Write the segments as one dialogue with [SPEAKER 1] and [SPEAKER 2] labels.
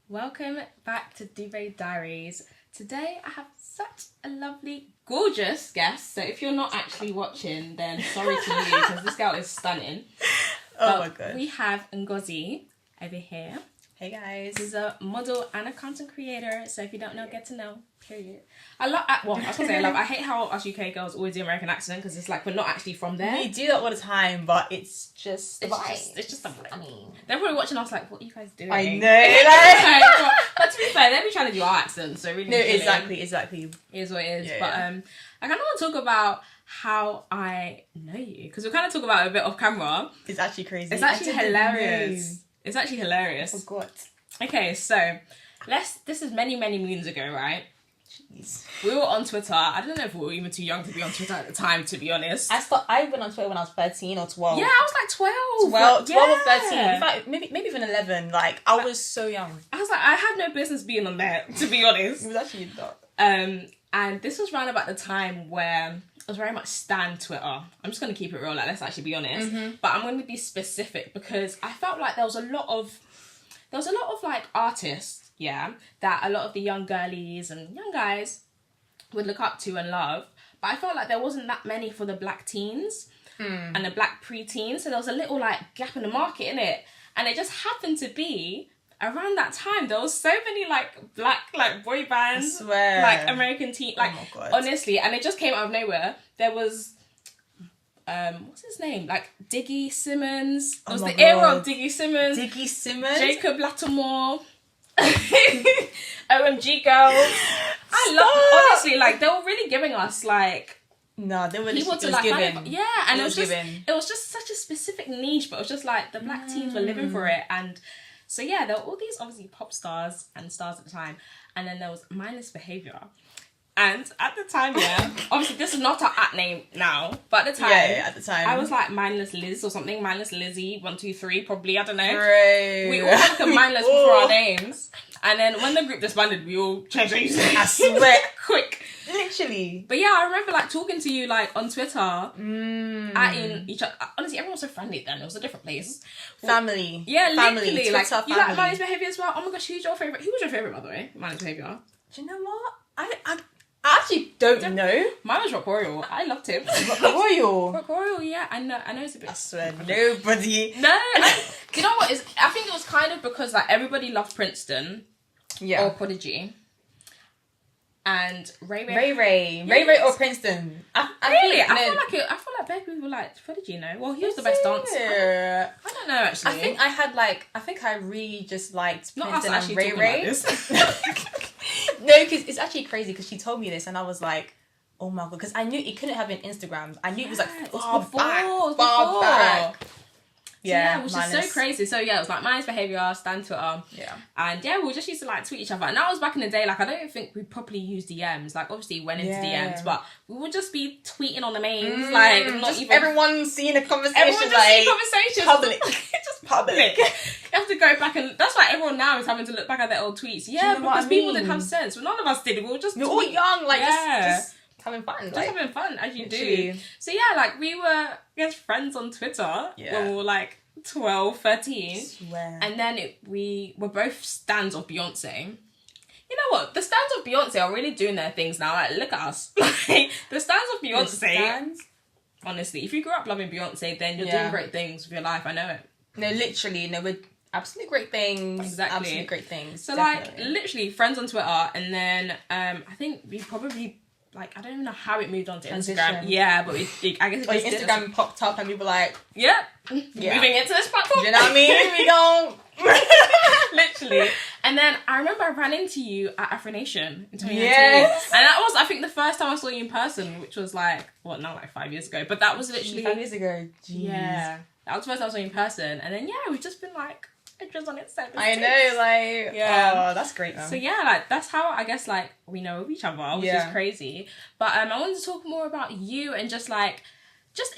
[SPEAKER 1] Welcome back to Duvet Diaries. Today I have such a lovely, gorgeous guest. So if you're not actually watching, then sorry to you because this girl is stunning.
[SPEAKER 2] Oh my god.
[SPEAKER 1] We have Ngozi over here.
[SPEAKER 2] Hey guys.
[SPEAKER 1] She's a model and a content creator. So if you don't know, get to know. Period. I was gonna say I love. I hate how us UK girls always do American accent because it's like we're not actually from there.
[SPEAKER 2] We do that all the time, but it's just
[SPEAKER 1] It's just a vibe. I mean, they're probably watching us like, what are you guys doing?
[SPEAKER 2] I know.
[SPEAKER 1] but to be fair, they'll be trying to do our accents, so really.
[SPEAKER 2] No, exactly.
[SPEAKER 1] It is what it is.
[SPEAKER 2] Yeah,
[SPEAKER 1] but I kind of want to talk about how I know you because we kind of talk about it a bit off camera.
[SPEAKER 2] It's actually crazy.
[SPEAKER 1] It's actually hilarious. It's actually hilarious.
[SPEAKER 2] I forgot.
[SPEAKER 1] Okay, so this is many moons ago, right?
[SPEAKER 2] Jeez.
[SPEAKER 1] We were on Twitter. I don't know if we were even too young to be on Twitter at the time, to be honest.
[SPEAKER 2] I went on Twitter when I was 13 or 12.
[SPEAKER 1] Yeah, I was like 12.
[SPEAKER 2] 12 or 13. In fact, maybe even 11. Like, I was so young.
[SPEAKER 1] I was like, I had no business being on there, to be honest.
[SPEAKER 2] It was actually not.
[SPEAKER 1] And this was around about the time where it was very much stan Twitter. I'm just going to keep it real, like, let's actually be honest. Mm-hmm. But I'm going to be specific because I felt like there was a lot of like artists, yeah, that a lot of the young girlies and young guys would look up to and love. But I felt like there wasn't that many for the black teens and the black pre-teens. So there was a little like gap in the market, innit? And it just happened to be around that time there was so many like black like boy bands,
[SPEAKER 2] I swear.
[SPEAKER 1] like American teen, like
[SPEAKER 2] oh my God.
[SPEAKER 1] Honestly, and it just came out of nowhere. There was what's his name? Like Diggy Simmons. It was the era of Diggy Simmons.
[SPEAKER 2] Diggy Simmons?
[SPEAKER 1] Jacob Lattimore. OMG girls. I love, honestly, like they were really giving us like
[SPEAKER 2] no, they were
[SPEAKER 1] people to
[SPEAKER 2] it was
[SPEAKER 1] like
[SPEAKER 2] given.
[SPEAKER 1] kind of, yeah, and it was
[SPEAKER 2] given.
[SPEAKER 1] just such a specific niche, but it was just like the black teens were living for it. And so yeah, there were all these obviously pop stars and stars at the time, and then there was Mindless Behavior. And at the time, yeah, obviously this is not our at name now, but at the time,
[SPEAKER 2] at the time,
[SPEAKER 1] I was like Mindless Liz or something, Mindless Lizzie, 1, 2, 3, probably, I don't know.
[SPEAKER 2] Right.
[SPEAKER 1] We all had like a Mindless before our names. And then when the group disbanded, we all changed our usernames.
[SPEAKER 2] I swear.
[SPEAKER 1] Quick.
[SPEAKER 2] Literally.
[SPEAKER 1] But yeah, I remember like talking to you like on Twitter, atting each other. Honestly, everyone was so friendly then. It was a different place.
[SPEAKER 2] Family.
[SPEAKER 1] Yeah,
[SPEAKER 2] family.
[SPEAKER 1] literally. Like,
[SPEAKER 2] Twitter,
[SPEAKER 1] you
[SPEAKER 2] family.
[SPEAKER 1] like Mindless Behavior as well? Oh my gosh, who's your favourite? Who was your favourite, by the way? Mindless Behavior.
[SPEAKER 2] Do you know what? I actually don't know.
[SPEAKER 1] Mine was Rock Royal. I loved him.
[SPEAKER 2] Royal.
[SPEAKER 1] Rock Royal, yeah. I know it's a bit...
[SPEAKER 2] I swear, nobody...
[SPEAKER 1] No, you know what? I think it was kind of because like everybody loved Princeton.
[SPEAKER 2] Yeah.
[SPEAKER 1] Or Prodigy. And Ray
[SPEAKER 2] or Princeton. I
[SPEAKER 1] feel like bad people liked Prodigy, you know? Well, he was the best dancer. I don't know, actually.
[SPEAKER 2] I think I really just liked
[SPEAKER 1] Not
[SPEAKER 2] Princeton
[SPEAKER 1] us
[SPEAKER 2] and
[SPEAKER 1] actually
[SPEAKER 2] Ray.
[SPEAKER 1] Like
[SPEAKER 2] No, because it's actually crazy because she told me this and I was like, oh my God, because I knew it couldn't have been Instagram. I knew it was like far back.
[SPEAKER 1] Yeah, which is so crazy. So yeah, it was like Mindless Behavior, Stan Twitter. Yeah. And yeah, we just used to like tweet each other. And that was back in the day, like I don't think we properly used DMs. Like obviously went into DMs, but we would just be tweeting on the mains. Like not
[SPEAKER 2] just
[SPEAKER 1] even
[SPEAKER 2] everyone seeing the conversation.
[SPEAKER 1] Everyone just seeing conversations.
[SPEAKER 2] Public.
[SPEAKER 1] Just public. You have to go back and that's why everyone now is having to look back at their old tweets. Yeah, because people didn't have sense. Well, none of us did. We were just
[SPEAKER 2] all young, like just having fun.
[SPEAKER 1] Just having fun, as you do. So yeah, like we were friends on Twitter when we were like 12, 13.
[SPEAKER 2] Swear.
[SPEAKER 1] And then we were both stans of Beyonce. You know what? The stans of Beyonce are really doing their things now. Like, look at us. Like, the stans of Beyonce. Honestly, if you grew up loving Beyonce, then you're doing great things with your life. I know it.
[SPEAKER 2] No, literally. No, we're absolutely great things.
[SPEAKER 1] Exactly.
[SPEAKER 2] Absolutely great things.
[SPEAKER 1] So, definitely. Like, literally, friends on Twitter. And then I think we probably... Like, I don't even know how it moved on to Instagram. Yeah, but I guess it just
[SPEAKER 2] Instagram popped up and we were like...
[SPEAKER 1] Yeah. Moving into this platform.
[SPEAKER 2] You know what I mean? We don't...
[SPEAKER 1] Literally. And then I remember I ran into you at Afro Nation in 2019.
[SPEAKER 2] Yes.
[SPEAKER 1] And that was, I think, the first time I saw you in person, which was like, what, now like 5 years ago. But that was literally...
[SPEAKER 2] 5 years ago. Jeez.
[SPEAKER 1] Yeah. That was the first time I saw you in person. And then, yeah, we've just been like... Just on it,
[SPEAKER 2] I know, like, oh, that's great, man.
[SPEAKER 1] So yeah, like that's how I guess like we know of each other, which is crazy. But I wanted to talk more about you and just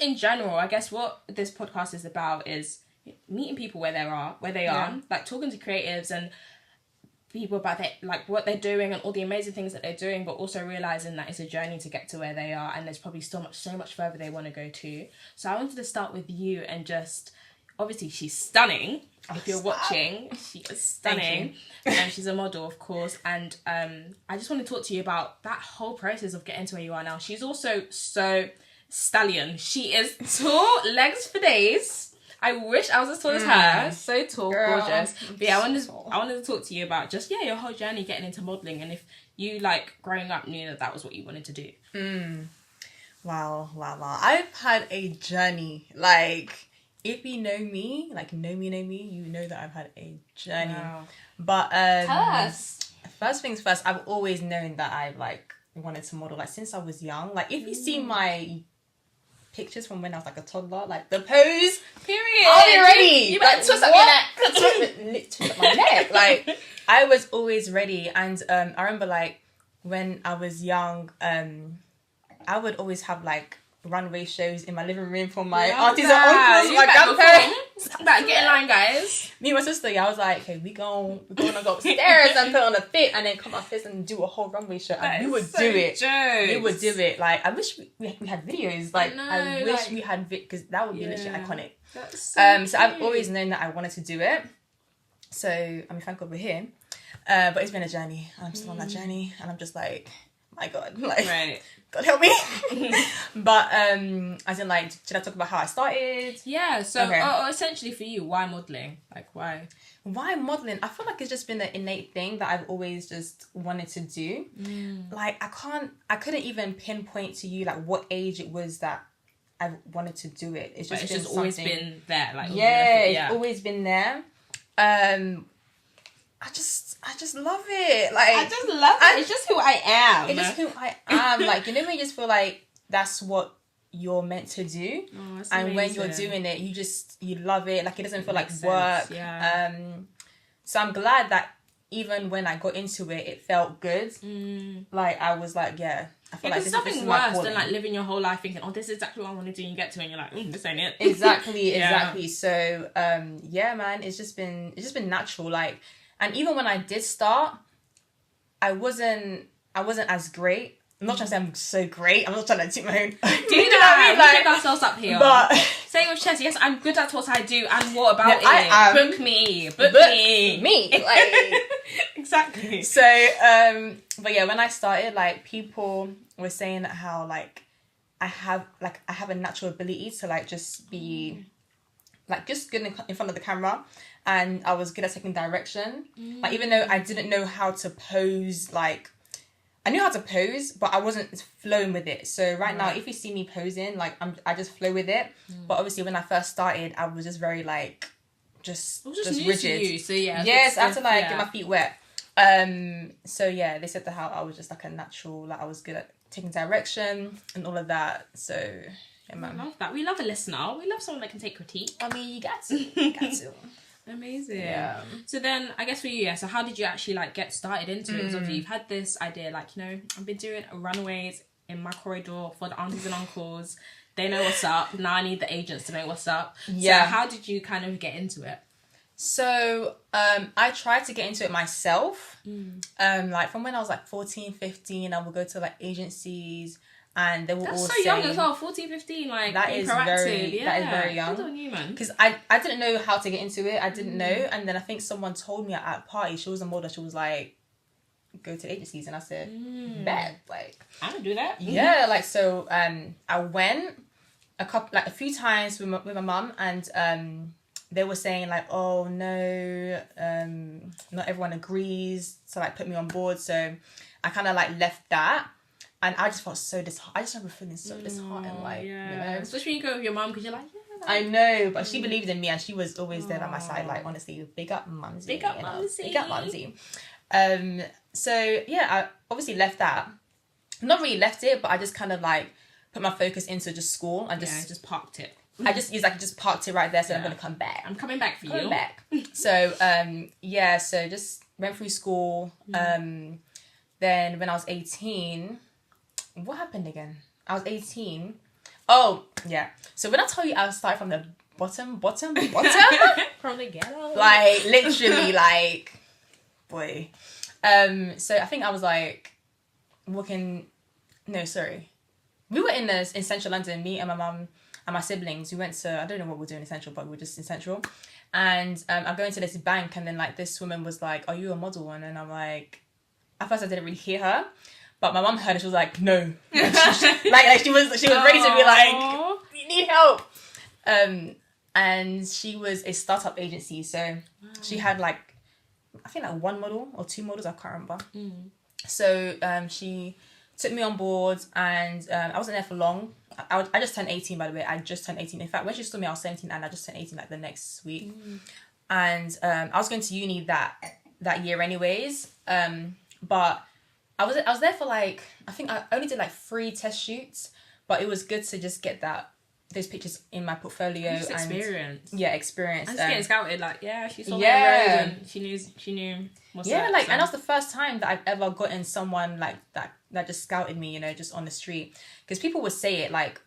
[SPEAKER 1] in general. I guess what this podcast is about is meeting people where they are, like talking to creatives and people about like what they're doing and all the amazing things that they're doing, but also realizing that it's a journey to get to where they are, and there's probably so much further they want to go to. So I wanted to start with you and just. obviously she's stunning. If you're
[SPEAKER 2] stop.
[SPEAKER 1] watching, she is stunning. And she's a model, of course. And I just want to talk to you about that whole process of getting to where you are now. She's also so stallion. She is tall, legs for days. I wish I was as tall as her. So tall,
[SPEAKER 2] girl,
[SPEAKER 1] gorgeous. But yeah, I wanted to talk to you about just, your whole journey getting into modelling, and if you, like, growing up knew that was what you wanted to do.
[SPEAKER 2] Wow. I've had a journey. Like, if you know me, like, know me, you know that I've had a journey.
[SPEAKER 1] Wow.
[SPEAKER 2] But
[SPEAKER 1] Tell us.
[SPEAKER 2] First things first, I've always known that I, like, wanted to model, like, since I was young. Like, if you see my pictures from when I was like a toddler, like the pose,
[SPEAKER 1] Period.
[SPEAKER 2] I'll be ready.
[SPEAKER 1] You better
[SPEAKER 2] like,
[SPEAKER 1] twist up your neck.
[SPEAKER 2] twist up my neck. Like, I was always ready. And I remember, like, when I was young, I would always have, like, runway shows in my living room for my aunties and uncles, my grandparents.
[SPEAKER 1] Better get in line, guys.
[SPEAKER 2] Me and my sister, I was like, okay, we're gonna go upstairs and put on a fit and then come upstairs and do a whole runway show. And we would do it.
[SPEAKER 1] Jokes.
[SPEAKER 2] We would do it. Like, I wish we had videos. Like, I wish
[SPEAKER 1] like,
[SPEAKER 2] we had because that would be literally iconic.
[SPEAKER 1] That's so
[SPEAKER 2] So I've always known that I wanted to do it. So, I mean, thank God we're here. But it's been a journey. I'm still on that journey. And I'm just like, my God. Like,
[SPEAKER 1] right.
[SPEAKER 2] God help me. But, as in, like, should I talk about how I started?
[SPEAKER 1] Yeah, so
[SPEAKER 2] Okay.
[SPEAKER 1] Essentially for you, why modelling? Like, why?
[SPEAKER 2] Why modelling? I feel like it's just been an innate thing that I've always just wanted to do. Like, I couldn't even pinpoint to you, like, what age it was that I wanted to do it. It's just
[SPEAKER 1] always been there. Like,
[SPEAKER 2] it's always been there. I just love it. Like,
[SPEAKER 1] I just love it. It's just who I am.
[SPEAKER 2] It's just who I am. Like, you know when you just feel like that's what you're meant to do, and when you're doing it, you love it. Like, it doesn't feel like work.
[SPEAKER 1] Yeah.
[SPEAKER 2] So I'm glad that even when I got into it, it felt good. Like, I was like, I feel like
[SPEAKER 1] there's
[SPEAKER 2] this
[SPEAKER 1] nothing
[SPEAKER 2] is
[SPEAKER 1] worse than like living your whole life thinking, oh, this is exactly what I want to do, and you get to it and you're like, this ain't it.
[SPEAKER 2] Exactly. So man, it's just been natural. Like, and even when I did start, I wasn't as great. I'm not trying to say I'm so great. I'm not trying to toot my own.
[SPEAKER 1] Do you know what I mean? Like, we pick ourselves up here.
[SPEAKER 2] But
[SPEAKER 1] say with Chess, yes, I'm good at what I do, and what about it?
[SPEAKER 2] I am.
[SPEAKER 1] Book me. Me.
[SPEAKER 2] Like,
[SPEAKER 1] exactly.
[SPEAKER 2] So, but yeah, when I started, like, people were saying how, like, I have a natural ability to, like, just be, like, just good in front of the camera, and I was good at taking direction. Like, even though I didn't know how to pose, like, I knew how to pose, but I wasn't flowing with it. So right now, if you see me posing, like, I just flow with it. But obviously, when I first started, I was just very, like, just
[SPEAKER 1] new
[SPEAKER 2] rigid.
[SPEAKER 1] To you, so yeah.
[SPEAKER 2] Yes, I had to, like, get my feet wet. So yeah, they said that how I was just, like, a natural, like, I was good at taking direction and all of that. So yeah, man.
[SPEAKER 1] I love that. We love a listener. We love someone that can take critique.
[SPEAKER 2] I mean, you got to. You got to.
[SPEAKER 1] Amazing.
[SPEAKER 2] Yeah.
[SPEAKER 1] So then, I guess for you, so how did you actually, like, get started into it? Because obviously you've had this idea, like, I've been doing runaways in my corridor for the aunties and uncles. They know what's up. Now I need the agents to know what's up.
[SPEAKER 2] Yeah.
[SPEAKER 1] So how did you kind of get into it?
[SPEAKER 2] So, I tried to get into it myself. Like, from when I was, like, 14, 15, I would go to, like, agencies, and they were all
[SPEAKER 1] so
[SPEAKER 2] saying...
[SPEAKER 1] young as well, 14, 15, like,
[SPEAKER 2] that is very young.
[SPEAKER 1] Good on you, man.
[SPEAKER 2] Because I didn't know how to get into it. I didn't know. And then I think someone told me at a party, she was a model, she was like, go to agencies. And I said, bet. Like,
[SPEAKER 1] I don't do that.
[SPEAKER 2] Yeah, like, so I went a few times with my mum, and they were saying, like, oh no, not everyone agrees to, like, put me on board. So I kind of, like, left that. And I just felt so disheartened. I just remember feeling so disheartened, like,
[SPEAKER 1] Especially when you go with your mum, because you're like,
[SPEAKER 2] I know, but she believed in me, and she was always there by my side. Like, honestly, big up Mumsy.
[SPEAKER 1] Big up Mumsy.
[SPEAKER 2] Big up Mumsy. So yeah, I obviously left that. Not really left it, but I just kind of, like, put my focus into just school and
[SPEAKER 1] just parked it.
[SPEAKER 2] I just parked it right there, so I'm gonna come back.
[SPEAKER 1] I'm coming back for you.
[SPEAKER 2] Coming back. So so just went through school. Then when I was 18. What happened again? I was 18. Oh, yeah. So when I tell you I started from the bottom.
[SPEAKER 1] From the ghetto.
[SPEAKER 2] Like, literally, like, boy. So I think I was, like, walking... No, sorry. We were in central London, me and my mum and my siblings, we went to, I don't know what we're doing in Central, but we were just in Central. And I'm going to this bank, and then like this woman was like, "Are you a model?" And then I'm like, at first I didn't really hear her, but my mum heard it. She was like, "No," like she was ready to be like, "We need help." And she was a startup agency, so she had like, I think like 1 model or 2 models, I can't remember. So she took me on board, and I wasn't there for long. I just turned 18, by the way. I just turned 18. In fact, when she saw me, I was 17, and I just turned 18 like the next week. And I was going to uni that year anyways. But I was there for like, I think I only did like 3 test shoots, but it was good to just get those pictures in my portfolio.
[SPEAKER 1] Just experience.
[SPEAKER 2] Yeah, experience.
[SPEAKER 1] And just getting scouted, like, she saw me on road, and she knew what's
[SPEAKER 2] and that was the first time that I've ever gotten someone like that just scouted me, you know, just on the street. Because people would say it, like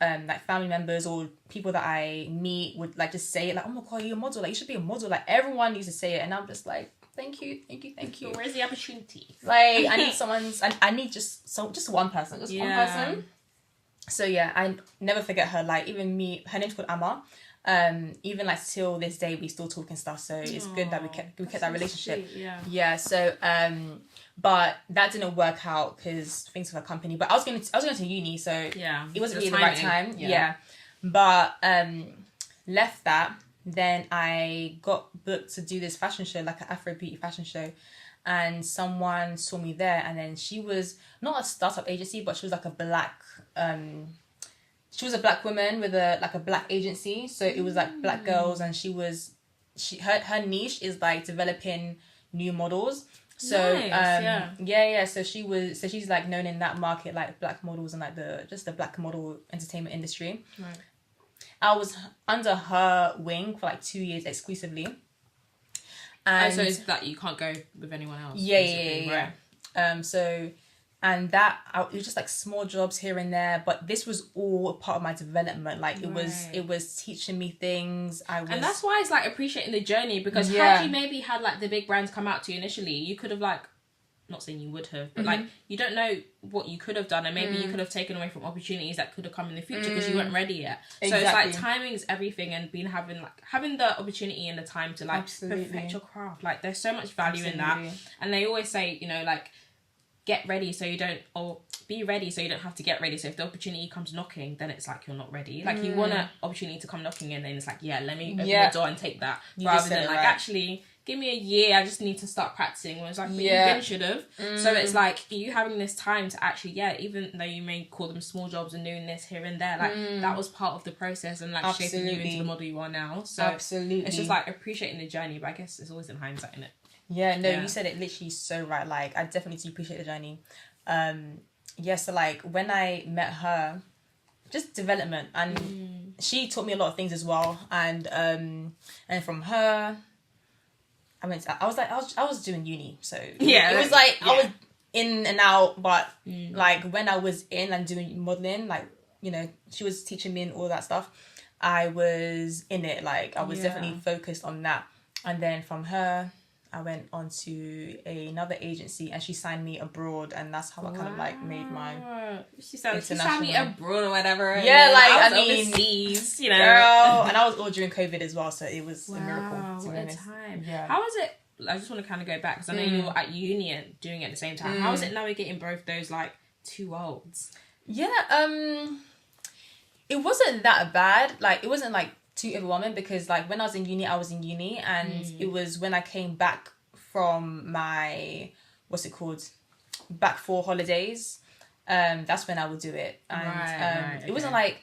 [SPEAKER 2] family members or people that I meet would like just say it, like, "Oh my God, you're a model, like you should be a model." Like everyone used to say it, and I'm just like, thank you.
[SPEAKER 1] Where's the opportunity?
[SPEAKER 2] Like I need I need just one person, one person. So yeah, I never forget her. Like even me, her name's called Amma. Even like till this day we still talk and stuff. So it's good that we kept that relationship.
[SPEAKER 1] Sweet,
[SPEAKER 2] yeah. So but that didn't work out because things with her company. But I was going to uni, so it wasn't really the right time. Yeah. But left that. Then I got booked to do this fashion show, like an Afro beauty fashion show. And someone saw me there, and then she was not a startup agency, but she was like a black woman with a black agency. So it was like black girls, and her niche is like developing new models. So
[SPEAKER 1] nice,
[SPEAKER 2] so she's like known in that market, like black models and like the black model entertainment industry.
[SPEAKER 1] Right.
[SPEAKER 2] I was under her wing for like 2 years exclusively. And
[SPEAKER 1] so is that you can't go with anyone else?
[SPEAKER 2] Yeah. Right. It was just like small jobs here and there, but this was all a part of my development. Like it was teaching me things.
[SPEAKER 1] And that's why it's like appreciating the journey, because had you maybe had like the big brands come out to you initially, you could have like, not saying you would have, but like you don't know what you could have done, and maybe you could have taken away from opportunities that could have come in the future because you weren't ready yet. Exactly. So it's like timing is everything, and having the opportunity and the time to like perfect your craft. Like there's so much value in that, and they always say, you know, like get ready so you don't, or be ready so you don't have to get ready. So if the opportunity comes knocking, then it's like you're not ready. Like you want an opportunity to come knocking, and then it's like, let me open the door and take that, rather than like actually give me a year, I just need to start practicing. When it's like, but you really should have. So it's like you having this time to actually, even though you may call them small jobs and doing this here and there, like that was part of the process and like shaping you into the model you are now. So it's just like appreciating the journey, but I guess it's always in hindsight, innit?
[SPEAKER 2] You said it literally so right. Like I definitely do appreciate the journey. So like when I met her, just development, and she taught me a lot of things as well. And from her, I was doing uni, so it was like I was in and out, but like when I was in and doing modeling, like, you know, she was teaching me and all that stuff, I was in it, like I was definitely focused on that. And then from her, I went on to another agency, and she signed me abroad, and that's how I kind of like made my
[SPEAKER 1] she signed me abroad or whatever.
[SPEAKER 2] Yeah, like I mean,
[SPEAKER 1] overseas, you know,
[SPEAKER 2] girl, and I was all during COVID as well, so it was a miracle.
[SPEAKER 1] What a time!
[SPEAKER 2] Yeah.
[SPEAKER 1] How was it? I just want to kind of go back because I know you were at uni and doing it at the same time. How was it navigating both those like two worlds?
[SPEAKER 2] Yeah, it wasn't that bad. Like it wasn't like too overwhelming, because like when I was in uni, and it was when I came back from my back for holidays, that's when I would do it. And it wasn't like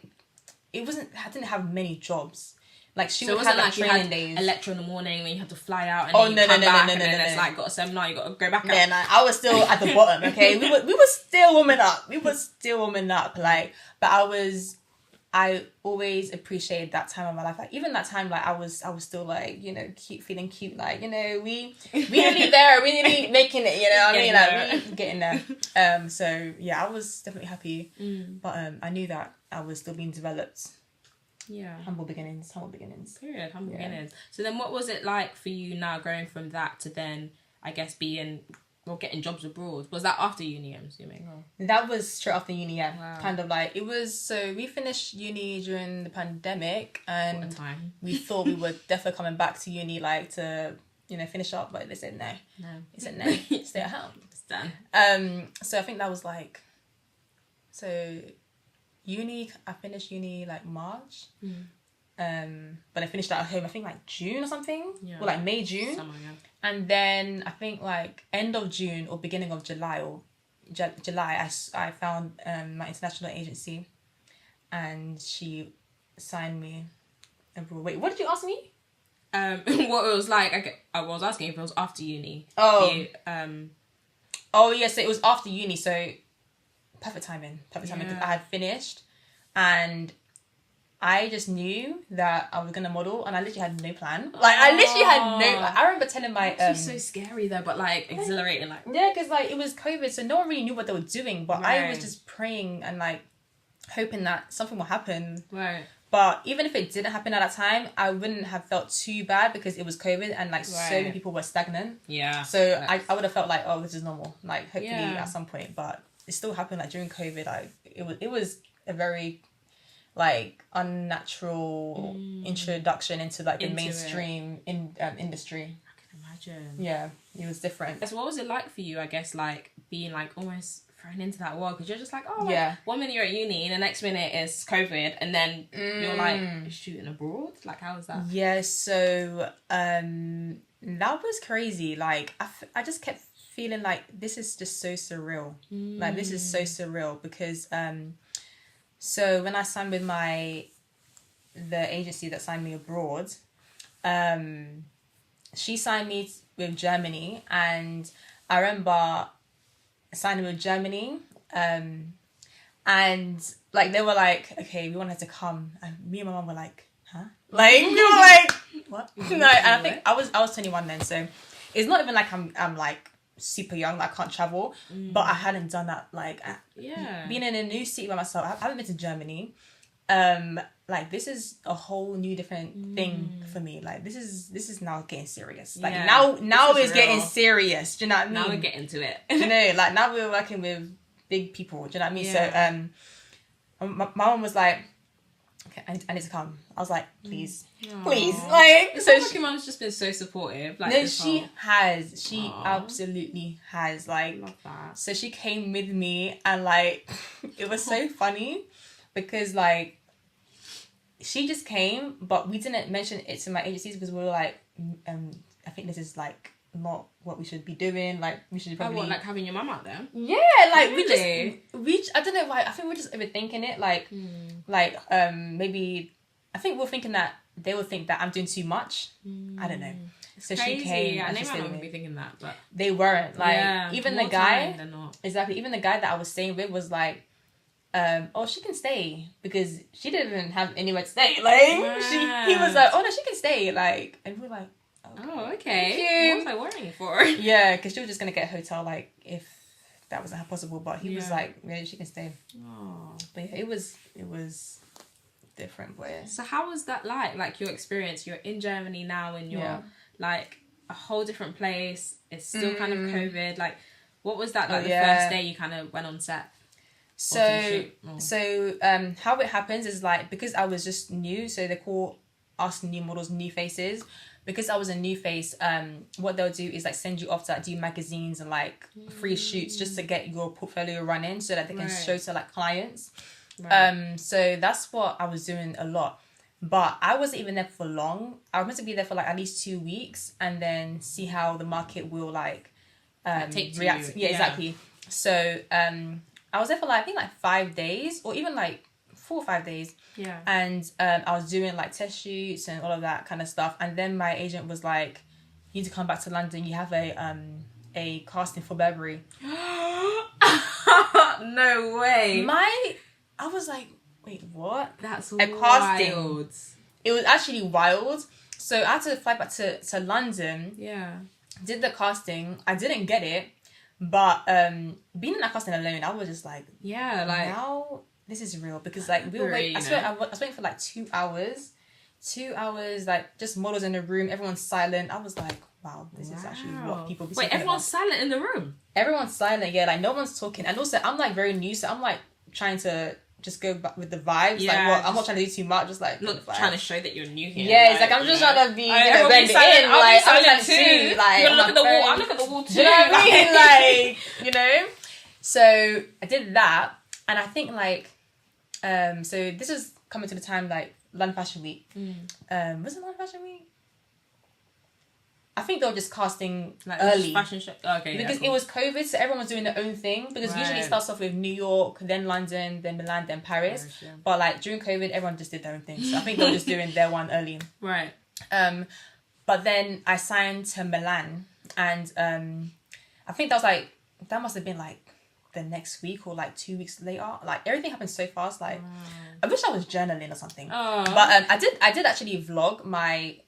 [SPEAKER 2] I didn't have many jobs. Like she would have like training days.
[SPEAKER 1] A lecture in the morning, then you had to fly out, and then come back, and then it's like got a seminar, you got to go back up.
[SPEAKER 2] I was still at the bottom. Okay, we were still warming up. Like, but I always appreciated that time of my life. Like even that time, like I was still like, you know, feeling cute. Like, you know, we nearly there. We nearly making it. You know what I mean? Like we getting there. So yeah, I was definitely happy. But I knew that I was still being developed.
[SPEAKER 1] Yeah.
[SPEAKER 2] Humble beginnings.
[SPEAKER 1] Period. Humble beginnings. So then what was it like for you now going from that to then, I guess, being or getting jobs abroad? Was that after uni, I'm assuming? Or?
[SPEAKER 2] That was straight after uni, yeah.
[SPEAKER 1] Wow.
[SPEAKER 2] Kind of like, it was, so we finished uni during the pandemic, and
[SPEAKER 1] What a time.
[SPEAKER 2] we thought we were definitely coming back to uni, like, to, you know, finish up, but they said no.
[SPEAKER 1] No.
[SPEAKER 2] They said no, stay at home.
[SPEAKER 1] It's done.
[SPEAKER 2] So I think that was like, so uni, I finished uni like March. But I finished at home, I think like June or something.
[SPEAKER 1] Yeah.
[SPEAKER 2] Or like May, June.
[SPEAKER 1] Summer, yeah.
[SPEAKER 2] And then I think like end of June or beginning of July or July, I found my international agency, and she signed me abroad. Wait, what did you ask me?
[SPEAKER 1] What it was like, I was asking if it was after uni.
[SPEAKER 2] Oh. Oh, yeah, so it was after uni, so perfect timing, because I had finished, and I just knew that I was gonna model, and I literally had no plan. Like, I literally had no. Like, I remember telling my.
[SPEAKER 1] It's so scary though, but like exhilarating. Like,
[SPEAKER 2] yeah, because like it was COVID, so no one really knew what they were doing. But
[SPEAKER 1] right.
[SPEAKER 2] I was just praying and like hoping that something will happen.
[SPEAKER 1] Right.
[SPEAKER 2] But even if it didn't happen at that time, I wouldn't have felt too bad because it was COVID and like so many people were stagnant.
[SPEAKER 1] Yeah.
[SPEAKER 2] So I would have felt like, oh, this is normal. Like hopefully at some point, but it still happened like during COVID. Like it was a very like unnatural introduction into like the mainstream industry.
[SPEAKER 1] I can imagine.
[SPEAKER 2] Yeah, it was different.
[SPEAKER 1] So what was it like for you, I guess, like being like almost thrown into that world? Because you're just like, oh, like,
[SPEAKER 2] yeah.
[SPEAKER 1] 1 minute you're at uni and the next minute is COVID, and then you're like shooting abroad. Like, how was that?
[SPEAKER 2] Yeah, so that was crazy. Like I just kept feeling like this is just so surreal. Like this is so surreal because so when I signed with the agency that signed me abroad, she signed me with Germany, and I remember signing with Germany, and like they were like, okay, we want her to come, and me and my mum were like, huh? Like we were like, what? No, and I think I was 21 then, so it's not even like I'm like super young, like I can't travel, but I hadn't done that, like being in a new city by myself. I haven't been to Germany. Like this is a whole new different thing for me. Like this is now getting serious. Like now it's getting serious. Do you know what I mean?
[SPEAKER 1] Now we're getting to it.
[SPEAKER 2] Do you know, like now we're working with big people. Do you know what I mean?
[SPEAKER 1] Yeah.
[SPEAKER 2] So my mom was like, okay, I need to come. I was like, please,
[SPEAKER 1] Aww.
[SPEAKER 2] please. Like,
[SPEAKER 1] It
[SPEAKER 2] so
[SPEAKER 1] sounds like your mum's just been so supportive. Like,
[SPEAKER 2] no, she has. She
[SPEAKER 1] Aww.
[SPEAKER 2] absolutely has. Like,
[SPEAKER 1] love that.
[SPEAKER 2] so she came with me, and like, it was so funny because like, she just came, but we didn't mention it to my agencies because we were like, I think this is like not what we should be doing. Like, we should probably
[SPEAKER 1] like having your mum out there.
[SPEAKER 2] Yeah, like
[SPEAKER 1] Really?
[SPEAKER 2] we I don't know why. I think we're just overthinking it. Like, maybe I think we're thinking that they will think that I'm doing too much. I don't know. So
[SPEAKER 1] Crazy.
[SPEAKER 2] she came.
[SPEAKER 1] Yeah,
[SPEAKER 2] and
[SPEAKER 1] they
[SPEAKER 2] she
[SPEAKER 1] might
[SPEAKER 2] stayed
[SPEAKER 1] not
[SPEAKER 2] with
[SPEAKER 1] be
[SPEAKER 2] me.
[SPEAKER 1] thinking that, but
[SPEAKER 2] They weren't. Like, even the guy.
[SPEAKER 1] They're not.
[SPEAKER 2] Exactly. Even the guy that I was staying with was like, oh, she can stay because she didn't even have anywhere to stay. Like, he was like, oh no, she can stay. Like, and we were like,
[SPEAKER 1] oh, okay.
[SPEAKER 2] Thank
[SPEAKER 1] What was I worrying for?
[SPEAKER 2] yeah, because she was just gonna get a hotel, like if that wasn't possible. But he was like, yeah, she can stay.
[SPEAKER 1] Oh.
[SPEAKER 2] But yeah, it was different. But yeah.
[SPEAKER 1] So how was that like? Like your experience? You're in Germany now, and you're like a whole different place. It's still kind of COVID. Like, what was that like? The first day you kind of went on set.
[SPEAKER 2] So how it happens is like, because I was just new, so they call us new models new faces. Because I was a new face, what they'll do is like send you off to like do magazines and like free shoots just to get your portfolio running so that they can show to like clients. Right. So that's what I was doing a lot. But I wasn't even there for long. I was meant to be there for like at least 2 weeks and then see how the market will like
[SPEAKER 1] take to
[SPEAKER 2] react.
[SPEAKER 1] You.
[SPEAKER 2] Yeah, exactly. So I was there for like I think like 5 days or even like 4 or 5 days.
[SPEAKER 1] Yeah.
[SPEAKER 2] And I was doing like test shoots and all of that kind of stuff. And then my agent was like, you need to come back to London. You have a casting for Burberry.
[SPEAKER 1] No way.
[SPEAKER 2] I was like, wait, what?
[SPEAKER 1] That's
[SPEAKER 2] a
[SPEAKER 1] wild.
[SPEAKER 2] casting. It was actually wild. So I had to fly back to London.
[SPEAKER 1] Yeah.
[SPEAKER 2] Did the casting. I didn't get it. But being in that casting alone, I was just like,
[SPEAKER 1] yeah, like
[SPEAKER 2] now this is real because like we were waiting. I was waiting for like 2 hours, like just models in the room, everyone's silent. I was like, wow, this is actually what people be
[SPEAKER 1] Wait,
[SPEAKER 2] talking
[SPEAKER 1] everyone's
[SPEAKER 2] about.
[SPEAKER 1] silent in the room?
[SPEAKER 2] Everyone's silent, yeah, like no one's talking. And also I'm like very new, so I'm like trying to just go back with the vibes.
[SPEAKER 1] Yeah,
[SPEAKER 2] like what I'm not trying to do too much, just like
[SPEAKER 1] Not trying to show that you're new here.
[SPEAKER 2] yeah, it's like I'm just trying to be
[SPEAKER 1] everyone
[SPEAKER 2] blend
[SPEAKER 1] be silent,
[SPEAKER 2] in.
[SPEAKER 1] I'll
[SPEAKER 2] Like
[SPEAKER 1] be
[SPEAKER 2] I'm
[SPEAKER 1] silent
[SPEAKER 2] trying to
[SPEAKER 1] too.
[SPEAKER 2] see, like
[SPEAKER 1] You're gonna look
[SPEAKER 2] on
[SPEAKER 1] at the
[SPEAKER 2] my
[SPEAKER 1] wall.
[SPEAKER 2] phone.
[SPEAKER 1] I look at the wall too.
[SPEAKER 2] Do you know what I mean? Like, you know? So I did that, and I think like so this is coming to the time like London Fashion Week. Was it London Fashion Week? I think they were just casting
[SPEAKER 1] like
[SPEAKER 2] early.
[SPEAKER 1] Fashion show. Okay,
[SPEAKER 2] Because it was COVID, so everyone was doing their own thing. Because usually it starts off with New York, then London, then Milan, then Paris.
[SPEAKER 1] Yeah.
[SPEAKER 2] But like during COVID, everyone just did their own thing. So I think they were just doing their one early.
[SPEAKER 1] Right.
[SPEAKER 2] But then I signed to Milan, and I think that must have been like the next week or like 2 weeks later. Like everything happened so fast. Like I wish I was journaling or something. But I did actually vlog my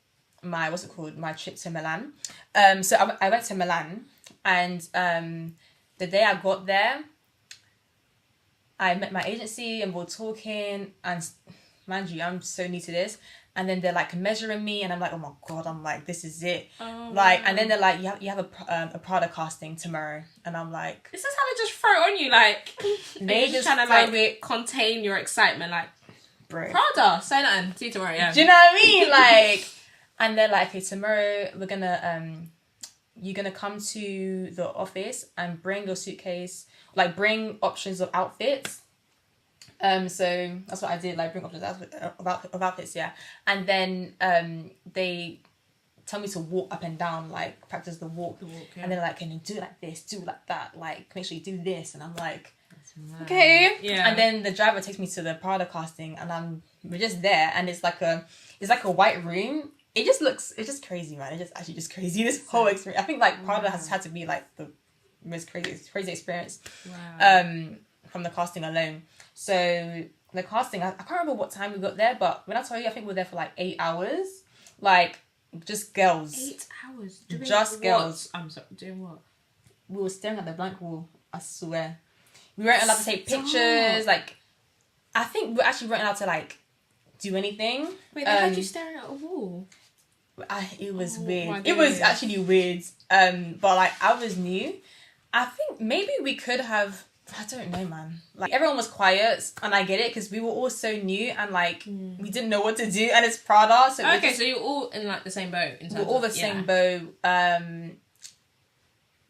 [SPEAKER 2] what's it called, my trip to Milan. So I went to Milan, and the day I got there, I met my agency and we were talking, and mind you, I'm so new to this. And then they're like measuring me, and I'm like, oh my god, I'm like, this is it. Like, and then they're like, you have a Prada casting tomorrow, and I'm like,
[SPEAKER 1] Is this how they just throw it on you? Like
[SPEAKER 2] they just
[SPEAKER 1] trying to
[SPEAKER 2] throw
[SPEAKER 1] like
[SPEAKER 2] it,
[SPEAKER 1] contain your excitement, like
[SPEAKER 2] bro.
[SPEAKER 1] Prada, say nothing. See you tomorrow. Yeah.
[SPEAKER 2] Do you know what I mean? Like, and they're like, okay, tomorrow we're gonna you're gonna come to the office and bring your suitcase, like bring options of outfits. So that's what I did, like bring options of outfits, yeah. And then they tell me to walk up and down, like practice the walk.
[SPEAKER 1] Yeah.
[SPEAKER 2] And they're like, can you do it like this, do it like that, like make sure you do this. And I'm like, okay.
[SPEAKER 1] Yeah.
[SPEAKER 2] And then the driver takes me to the Prada casting, and we're just there, and it's like a white room. It's just crazy, man. It's just actually just crazy. This whole experience. I think like Prada has had to be like the most crazy experience.
[SPEAKER 1] Wow.
[SPEAKER 2] From the casting alone. So the casting, I can't remember what time we got there, but when I tell you, I think we were there for like 8 hours. Like just girls.
[SPEAKER 1] 8 hours. Doing
[SPEAKER 2] Just
[SPEAKER 1] what?
[SPEAKER 2] girls.
[SPEAKER 1] I'm sorry. Doing what?
[SPEAKER 2] We were staring at the blank wall. I swear. We weren't allowed to take pictures. Like, I think we actually weren't allowed to like do anything.
[SPEAKER 1] Wait, they had you staring at a wall.
[SPEAKER 2] It was weird. It
[SPEAKER 1] days.
[SPEAKER 2] was actually weird. But like I was new. I think maybe we could have. I don't know, man. Like everyone was quiet, and I get it because we were all so new and like we didn't know what to do, and it's Prada. So
[SPEAKER 1] okay, so you're all in like the same boat.
[SPEAKER 2] We're all the same boat.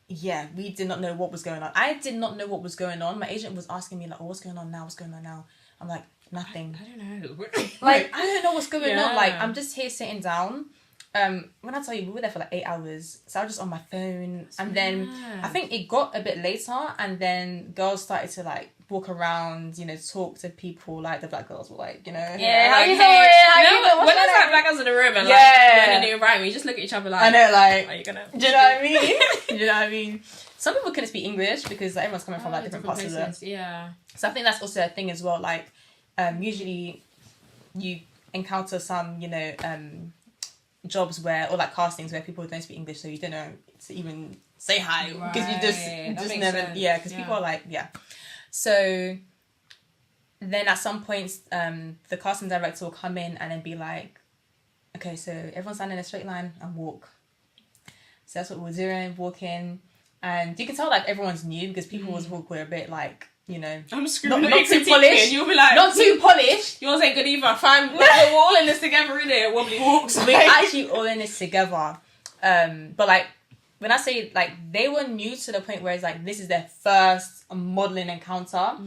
[SPEAKER 2] Yeah, we did not know what was going on. I did not know what was going on. My agent was asking me like, "Oh, what's going on now? What's going on now?" I'm like, nothing.
[SPEAKER 1] I don't know.
[SPEAKER 2] Like I don't know what's going on. Like
[SPEAKER 1] Yeah.
[SPEAKER 2] I'm just here sitting down. When I tell you, we were there for like 8 hours, so I was just on my phone, and then I think it got a bit later, and then girls started to like walk around, you know, talk to people. Like the black girls were like, you know,
[SPEAKER 1] Yeah,
[SPEAKER 2] how you
[SPEAKER 1] like,
[SPEAKER 2] doing? How
[SPEAKER 1] you
[SPEAKER 2] you
[SPEAKER 1] know,
[SPEAKER 2] doing?
[SPEAKER 1] when
[SPEAKER 2] What's
[SPEAKER 1] there's
[SPEAKER 2] your
[SPEAKER 1] like
[SPEAKER 2] name?
[SPEAKER 1] black girls in the room and like
[SPEAKER 2] Yeah.
[SPEAKER 1] you're in a new environment, you just look at each other like,
[SPEAKER 2] I know, like,
[SPEAKER 1] are you gonna?
[SPEAKER 2] do you know what I mean? Do you know what I mean? Some people couldn't speak English because like, everyone's coming from like different parts of the.
[SPEAKER 1] Yeah.
[SPEAKER 2] So I think that's also a thing as well. Like, usually you encounter some, you know, jobs where, or like castings where people don't speak English, so you don't know to even say hi because you just never,
[SPEAKER 1] sense.
[SPEAKER 2] yeah, because people are like, yeah. So then at some points, the casting director will come in and then be like, okay, so everyone stand in a straight line and walk. So that's what we're doing, walking, and you can tell like everyone's new because people was walk were a bit like, you know,
[SPEAKER 1] I'm screaming.
[SPEAKER 2] not too polished.
[SPEAKER 1] You'll be like,
[SPEAKER 2] not too polished.
[SPEAKER 1] Yours ain't good either. Fam, we're all in this together, innit? Wobbly walks.
[SPEAKER 2] We're actually all in this together. But like when I say like they were new to the point where it's like this is their first modeling encounter.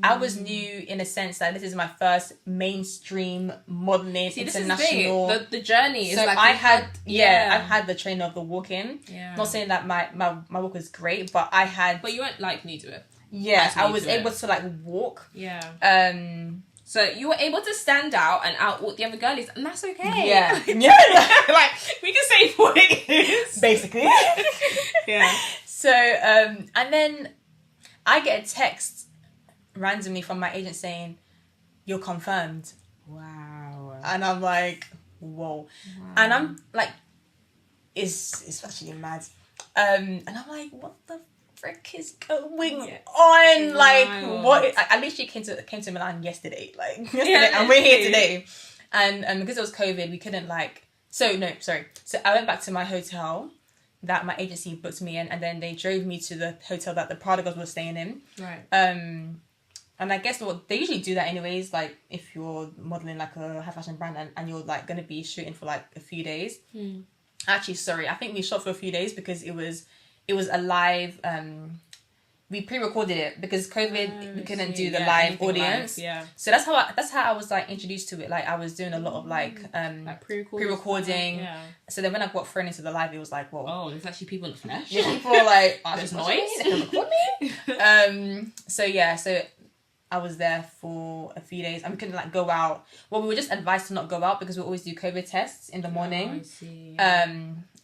[SPEAKER 2] I was new in a sense that this is my first mainstream modeling international.
[SPEAKER 1] This is the journey is
[SPEAKER 2] so
[SPEAKER 1] like
[SPEAKER 2] I had I've had the training of the walking.
[SPEAKER 1] Yeah.
[SPEAKER 2] Not saying that my walk was great, but I had.
[SPEAKER 1] But you weren't like new to it.
[SPEAKER 2] Yeah, I was able to like walk.
[SPEAKER 1] Yeah. So you were able to stand out and outwalk the other girlies, and that's okay.
[SPEAKER 2] Yeah. Yeah.
[SPEAKER 1] Like we can say what it is.
[SPEAKER 2] Basically.
[SPEAKER 1] Yeah.
[SPEAKER 2] So and then I get a text randomly from my agent saying, "You're confirmed."
[SPEAKER 1] Wow.
[SPEAKER 2] And I'm like, whoa. And I'm like, it's actually mad. And I'm like, what the frick is going on? Like, what? I literally came to Milan yesterday. Like, yesterday, and we're here today. And because it was COVID, we couldn't like So I went back to my hotel that my agency booked me in, and then they drove me to the hotel that the Prada girls were staying in.
[SPEAKER 1] Right.
[SPEAKER 2] And I guess they usually do that anyways, like if you're modeling like a high fashion brand and you're like going to be shooting for like a few days. Actually, sorry, I think we shot for a few days because it was a live, we pre-recorded it because COVID, we couldn't do the live audience. So that's how I was like introduced to it. Like I was doing a lot of like pre-recording. So then when I got thrown into the live, it was like, whoa.
[SPEAKER 1] Oh, there's actually people in the flesh.
[SPEAKER 2] Yeah, people were like,
[SPEAKER 1] there's noise.
[SPEAKER 2] They can record me. So I was there for a few days and we couldn't like go out. Well, we were just advised to not go out because we always do COVID tests in the morning.
[SPEAKER 1] Oh, I see.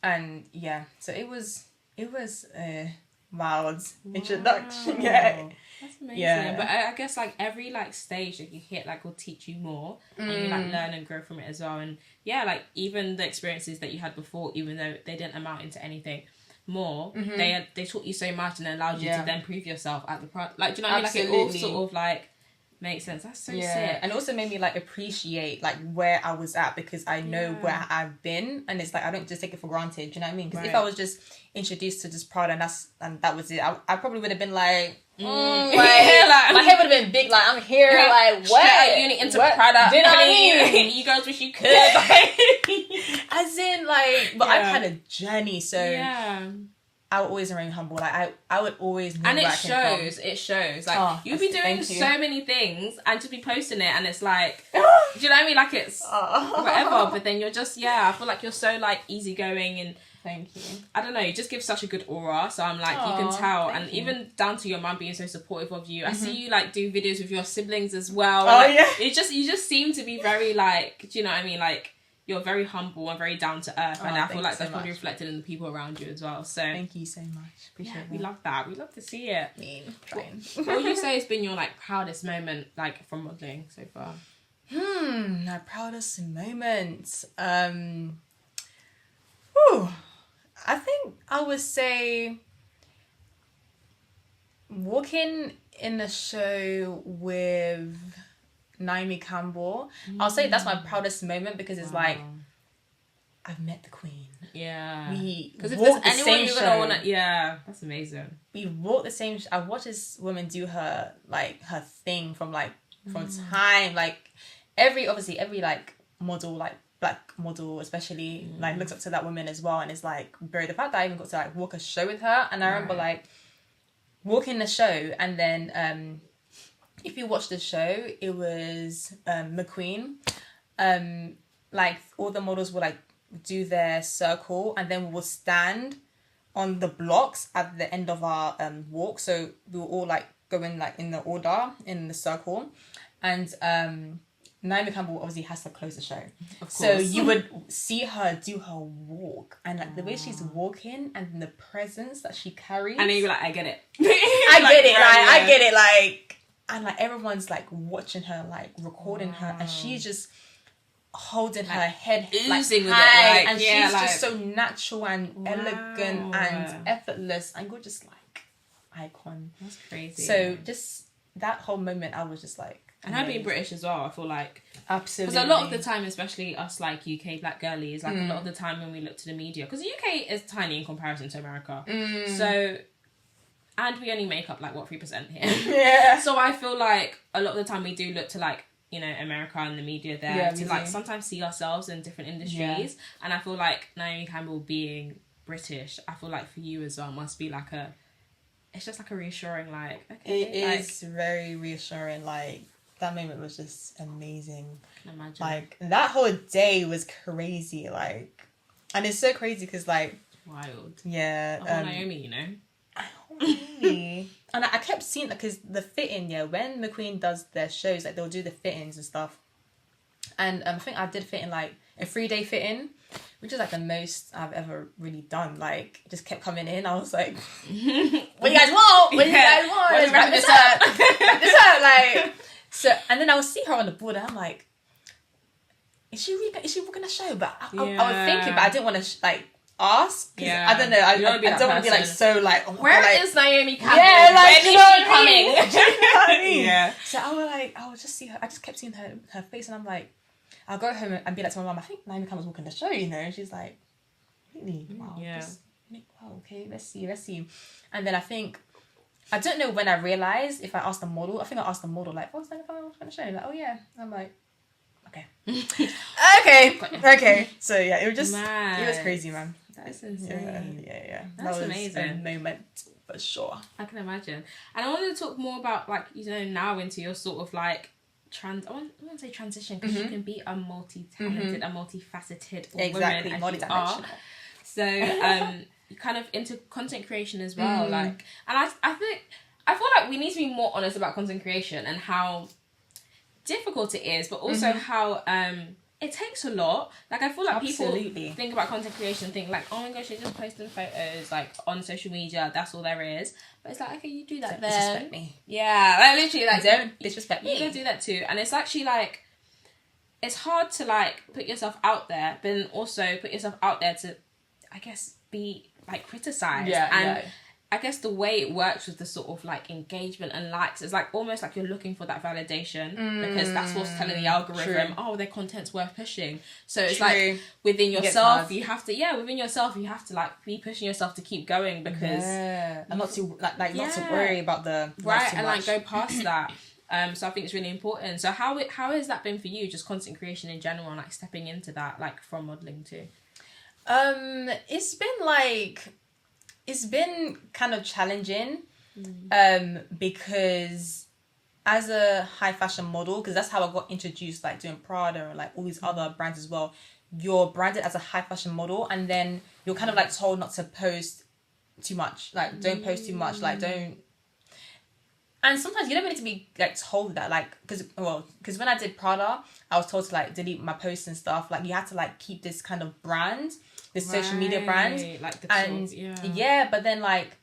[SPEAKER 2] And yeah, so it was a wild introduction. Yeah.
[SPEAKER 1] That's amazing. Yeah. But I guess like every like stage that you hit like will teach you more and you like learn and grow from it as well. And yeah, like even the experiences that you had before, even though they didn't amount into anything more, they taught you so much and allowed you to then prove yourself at the product. Like, do you know what I mean? Like it all sort of like makes sense. That's so sick.
[SPEAKER 2] And also made me like appreciate like where I was at because I know where I've been, and it's like I don't just take it for granted. Do you know what I mean? Because if I was just introduced to just Prada and that was it, I probably would have been like, like my head would have been big. Like I'm here, like what?
[SPEAKER 1] Straight out uni into Prada.
[SPEAKER 2] Do you know what I mean?
[SPEAKER 1] You girls wish you could.
[SPEAKER 2] As in like, but I've had a journey, so I would always remain humble. Like I would always know
[SPEAKER 1] and
[SPEAKER 2] where
[SPEAKER 1] it shows. Like you'll be doing so many things and just be posting it and it's like do you know what I mean? Like it's whatever, but then you're just I feel like you're so like easygoing and
[SPEAKER 2] thank you.
[SPEAKER 1] I don't know, you just give such a good aura. So I'm like you can tell and even down to your mum being so supportive of you. I see you like do videos with your siblings as well. You just seem to be very like, do you know what I mean? Like you're very humble and very down to earth, and I feel like that's probably reflected in the people around you as well. So
[SPEAKER 2] thank you so much. Appreciate it.
[SPEAKER 1] We love that. We love to see it.
[SPEAKER 2] Trying.
[SPEAKER 1] What would you say has been your like proudest moment like from modelling so far?
[SPEAKER 2] My proudest moment. I think I would say walking in the show with Naomi Campbell. I'll say that's my proudest moment because it's like I've met the queen.
[SPEAKER 1] Yeah.
[SPEAKER 2] Because if there's anyone
[SPEAKER 1] you're gonna wanna, that's amazing.
[SPEAKER 2] We walked the same. I watched this woman do her thing from time. Like every like model, like black model especially, like looks up to that woman as well. And it's like, bro, the fact that I even got to like walk a show with her, and I remember like walking the show, and then if you watch the show, it was McQueen. Like all the models will like do their circle, and then we will stand on the blocks at the end of our walk. So we were all like going like in the order in the circle, and Naomi Campbell obviously has to close the show. Of course. So you would see her do her walk, and like the way she's walking and the presence that she carries.
[SPEAKER 1] And then you're like, I get it.
[SPEAKER 2] I get it. Like. And like everyone's like watching her, like recording her, and she's just holding her head oozing with
[SPEAKER 1] it,
[SPEAKER 2] and she's just so natural and elegant and effortless, and you're just like icon.
[SPEAKER 1] That's crazy.
[SPEAKER 2] So just that whole moment, I was just like,
[SPEAKER 1] and her being British as well, I feel like
[SPEAKER 2] absolutely,
[SPEAKER 1] because a lot of the time, especially us like UK black girlies, like a lot of the time when we look to the media, because the UK is tiny in comparison to America, so. And we only make up like 3% here.
[SPEAKER 2] Yeah.
[SPEAKER 1] So I feel like a lot of the time we do look to like, you know, America and the media there to like sometimes see ourselves in different industries. Yeah. And I feel like Naomi Campbell being British, I feel like for you as well must be like it's just like a reassuring like, okay.
[SPEAKER 2] It is very reassuring. Like that moment was just amazing.
[SPEAKER 1] I can imagine.
[SPEAKER 2] Like that whole day was crazy. Like, and it's so crazy because like.
[SPEAKER 1] Wild.
[SPEAKER 2] Yeah.
[SPEAKER 1] Naomi, you know.
[SPEAKER 2] Really? And I kept seeing that because the fitting, when McQueen does their shows, like they'll do the fittings and stuff. And I think I did fitting like a 3-day fitting, which is like the most I've ever really done. Like just kept coming in. I was like, "What do you guys want? What do you guys want? Let's wrap this up. Wrap this up." Like so, and then I would see her on the board, and I'm like, "Is she walking a show?" But I was thinking, but I didn't want to ask. I don't know. I don't want to be like so like. Oh,
[SPEAKER 1] where
[SPEAKER 2] like,
[SPEAKER 1] is Naomi Campbell?
[SPEAKER 2] Yeah, like
[SPEAKER 1] when is she coming?
[SPEAKER 2] Do you know what I mean?
[SPEAKER 1] Yeah.
[SPEAKER 2] So I would just see her. I just kept seeing her face, and I'm like, I'll go home and be like to my mum, I think Naomi Campbell's walking the show, you know. And she's like, really? Wow.
[SPEAKER 1] Yeah.
[SPEAKER 2] Wow, okay, let's see. And then I don't know when I realised, if I asked the model, I think I asked the model, like, what's Naomi Campbell walking the show? Like, oh yeah. I'm like, okay. okay. So yeah, it was crazy, man.
[SPEAKER 1] That's insane.
[SPEAKER 2] Yeah.
[SPEAKER 1] That's
[SPEAKER 2] that was
[SPEAKER 1] amazing.
[SPEAKER 2] A moment for sure.
[SPEAKER 1] I can imagine. And I wanted to talk more about, like, you know, now into your sort of like I won't say transition, because you can be a multi-talented, a multifaceted woman as you are. So kind of into content creation as well. Like, and I feel like we need to be more honest about content creation and how difficult it is, but also how it takes a lot. Like, I feel like people think about content creation and think like, oh my gosh, you're just posting photos like on social media, that's all there is. But it's like, okay, you do that, don't then disrespect me. Yeah, like literally, like,
[SPEAKER 2] don't disrespect me.
[SPEAKER 1] You can do that too. And it's actually like, it's hard to like put yourself out there, but then also put yourself out there to, I guess, be like criticized. And I guess the way it works with the sort of like engagement and likes is like almost like you're looking for that validation, because that's what's telling the algorithm, oh, their content's worth pushing. So it's like within yourself, you have to like be pushing yourself to keep going, because
[SPEAKER 2] and not to not to worry about the
[SPEAKER 1] and like go past that. So I think it's really important. So how has that been for you, just content creation in general, and like stepping into that, like from modeling too?
[SPEAKER 2] It's been kind of challenging, because as a high fashion model, because that's how I got introduced, like doing Prada and like all these other brands as well. You're branded as a high fashion model, and then you're kind of like told not to post too much. Like, don't post too much. Like, don't. And sometimes you don't really need to be like told that, like, because when I did Prada, I was told to like delete my posts and stuff. Like, you had to like keep this kind of brand, this social media brand,
[SPEAKER 1] like the
[SPEAKER 2] and but then like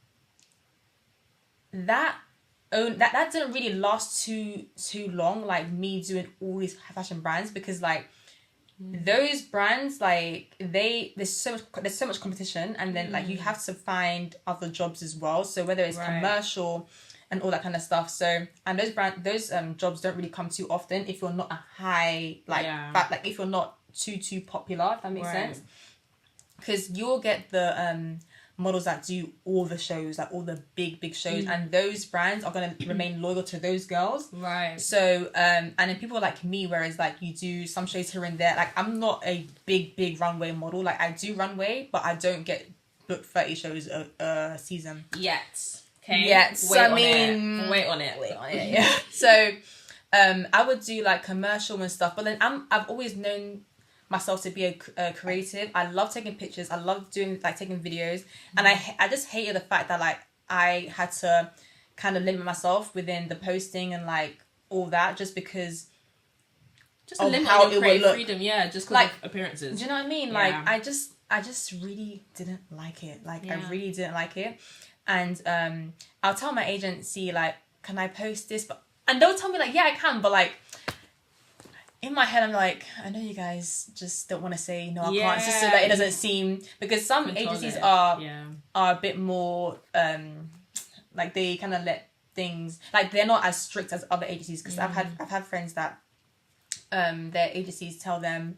[SPEAKER 2] that didn't really last too long. Like, me doing all these high fashion brands, because like those brands, like there's so much competition, and then like you have to find other jobs as well. So whether it's commercial and all that kind of stuff. So, and those jobs don't really come too often if you're not a high like if you're not too popular, if that makes sense. Because you'll get the models that do all the shows, like all the big shows, and those brands are going to remain loyal to those girls. Right. So, and then people like me, whereas like you do some shows here and there, like I'm not a big runway model. Like, I do runway, but I don't get booked 30 shows a season. Yet. Okay. Yeah, so wait on it. Yeah. So, I would do like commercial and stuff, but then I've always known myself to be a creative. I love taking pictures. I love doing like taking videos, and I just hated the fact that like I had to kind of limit myself within the posting and like all that, just because. Just a limit on your creative freedom, just because like, of appearances. Do you know what I mean? Yeah. Like, I just really didn't like it. Like, I really didn't like it. And I'll tell my agency, like, can I post this? And they'll tell me, like, yeah, I can. But, like, in my head, I'm like, I know you guys just don't want to say, no, I can't. It's just so that it doesn't seem... Because some agencies are a bit more... like, they kind of let things... Like, they're not as strict as other agencies. Because I've had friends that their agencies tell them,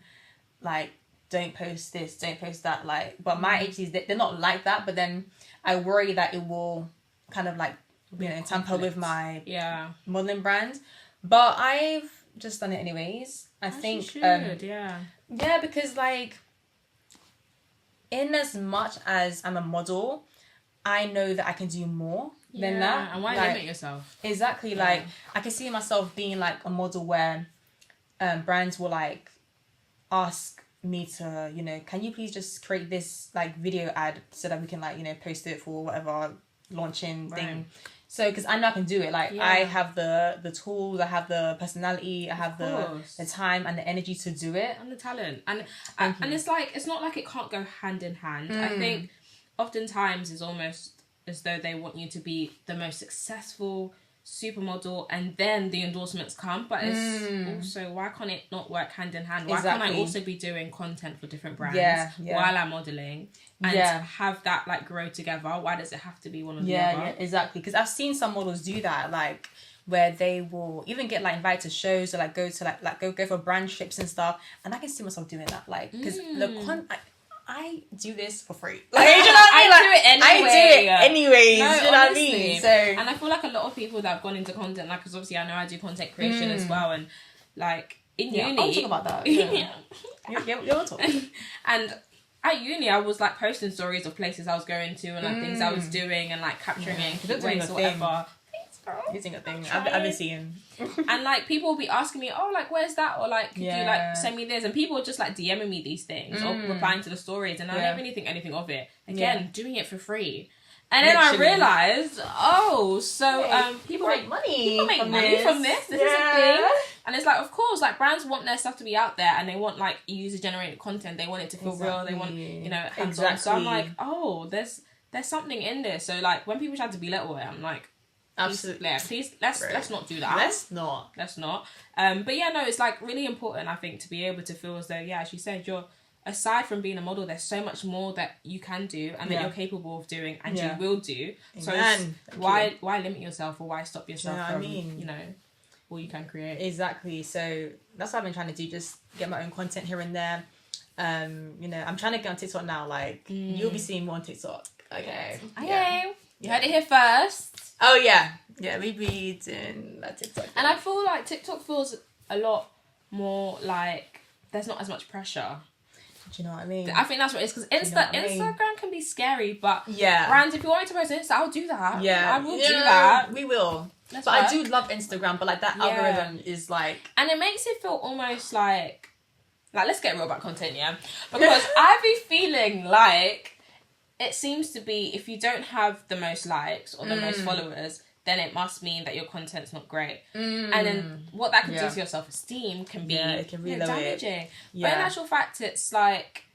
[SPEAKER 2] like, don't post this, don't post that. Like, but my agencies, they're not like that. But then... I worry that it will kind of like, you know, tamper with my modeling brand. But I've just done it anyways. I think you should, yeah, because like, in as much as I'm a model, I know that I can do more than that. And why limit yourself? Exactly. Like, I can see myself being like a model where brands will like ask me to, you know, can you please just create this like video ad so that we can like, you know, post it for whatever launching thing. So, because I know I can do it. Like, I have the tools, I have the personality, I have the time and the energy to do it. And the talent. And it's like, it's not like it can't go hand in hand. I think oftentimes it's almost as though they want you to be the most successful
[SPEAKER 1] supermodel, and then the endorsements come. But it's also, why can't it not work hand in hand? Why can't I also be doing content for different brands while I'm modeling and have that like grow together? Why does it have to be one or the other?
[SPEAKER 2] Yeah, exactly. Because I've seen some models do that, like where they will even get like invited to shows or like go to like go for brand trips and stuff, and I can see myself doing that, like because I do this for free. Like, do you know what I mean? Like,
[SPEAKER 1] do it anyway.
[SPEAKER 2] I do it anyways.
[SPEAKER 1] No,
[SPEAKER 2] do you know what I mean? So,
[SPEAKER 1] and I feel like a lot of people that have gone into content, like, because obviously I know I do content creation as well, and like in uni,
[SPEAKER 2] I'll talk about that. Yeah, you'll talk.
[SPEAKER 1] And at uni, I was like posting stories of places I was going to and like things I was doing and like capturing it in ways or whatever.
[SPEAKER 2] Using a thing I've been seeing.
[SPEAKER 1] And like people will be asking me, oh, like where's that, or like could you like send me this, and people are just like DMing me these things or replying to the stories, and I don't really think anything of it. Again, doing it for free. And then I realised, people make money. People make money from this. This is a thing. And it's like, of course, like brands want their stuff to be out there, and they want like user generated content. They want it to feel real. They want, you know, hands on. So I'm like, oh, there's something in this. So like when people try to belittle it, I'm like, absolutely, please let's not do that. Let's not. But yeah, no, it's like really important, I think, to be able to feel as though, as you said, you're, aside from being a model, there's so much more that you can do and that you're capable of doing and you will do. So why limit yourself, or why stop yourself from, you know, all you can create?
[SPEAKER 2] Exactly. So that's what I've been trying to do, just get my own content here and there. You know, I'm trying to get on TikTok now. Like you'll be seeing more on TikTok. Okay.
[SPEAKER 1] You heard it here first.
[SPEAKER 2] Oh yeah, we be doing that TikTok.
[SPEAKER 1] And I feel like TikTok feels a lot more like there's not as much pressure.
[SPEAKER 2] Do you know what I mean?
[SPEAKER 1] I think that's what it is, because Instagram can be scary, but brands, if you want me to post on Insta, I'll do that. Yeah, I will do that.
[SPEAKER 2] We will. I do love Instagram, but like that algorithm is like,
[SPEAKER 1] and it makes it feel almost like let's get real about content, because I be feeling like it seems to be, if you don't have the most likes or the most followers, then it must mean that your content's not great. And then what that can do to your self-esteem can be
[SPEAKER 2] it can really
[SPEAKER 1] damaging. But in actual fact, it's like,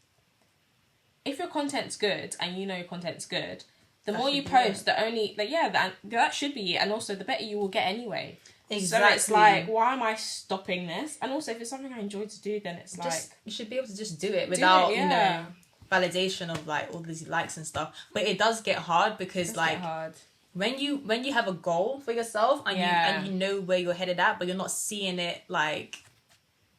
[SPEAKER 1] if your content's good and you know your content's good, the more you post, that should be it. And also, the better you will get anyway. Exactly. So it's like, why am I stopping this? And also, if it's something I enjoy to do, then it's
[SPEAKER 2] you should be able to just do it without, you know, validation of like all these likes and stuff. But it does get hard, because when you have a goal for yourself and you know where you're headed at, but you're not seeing it like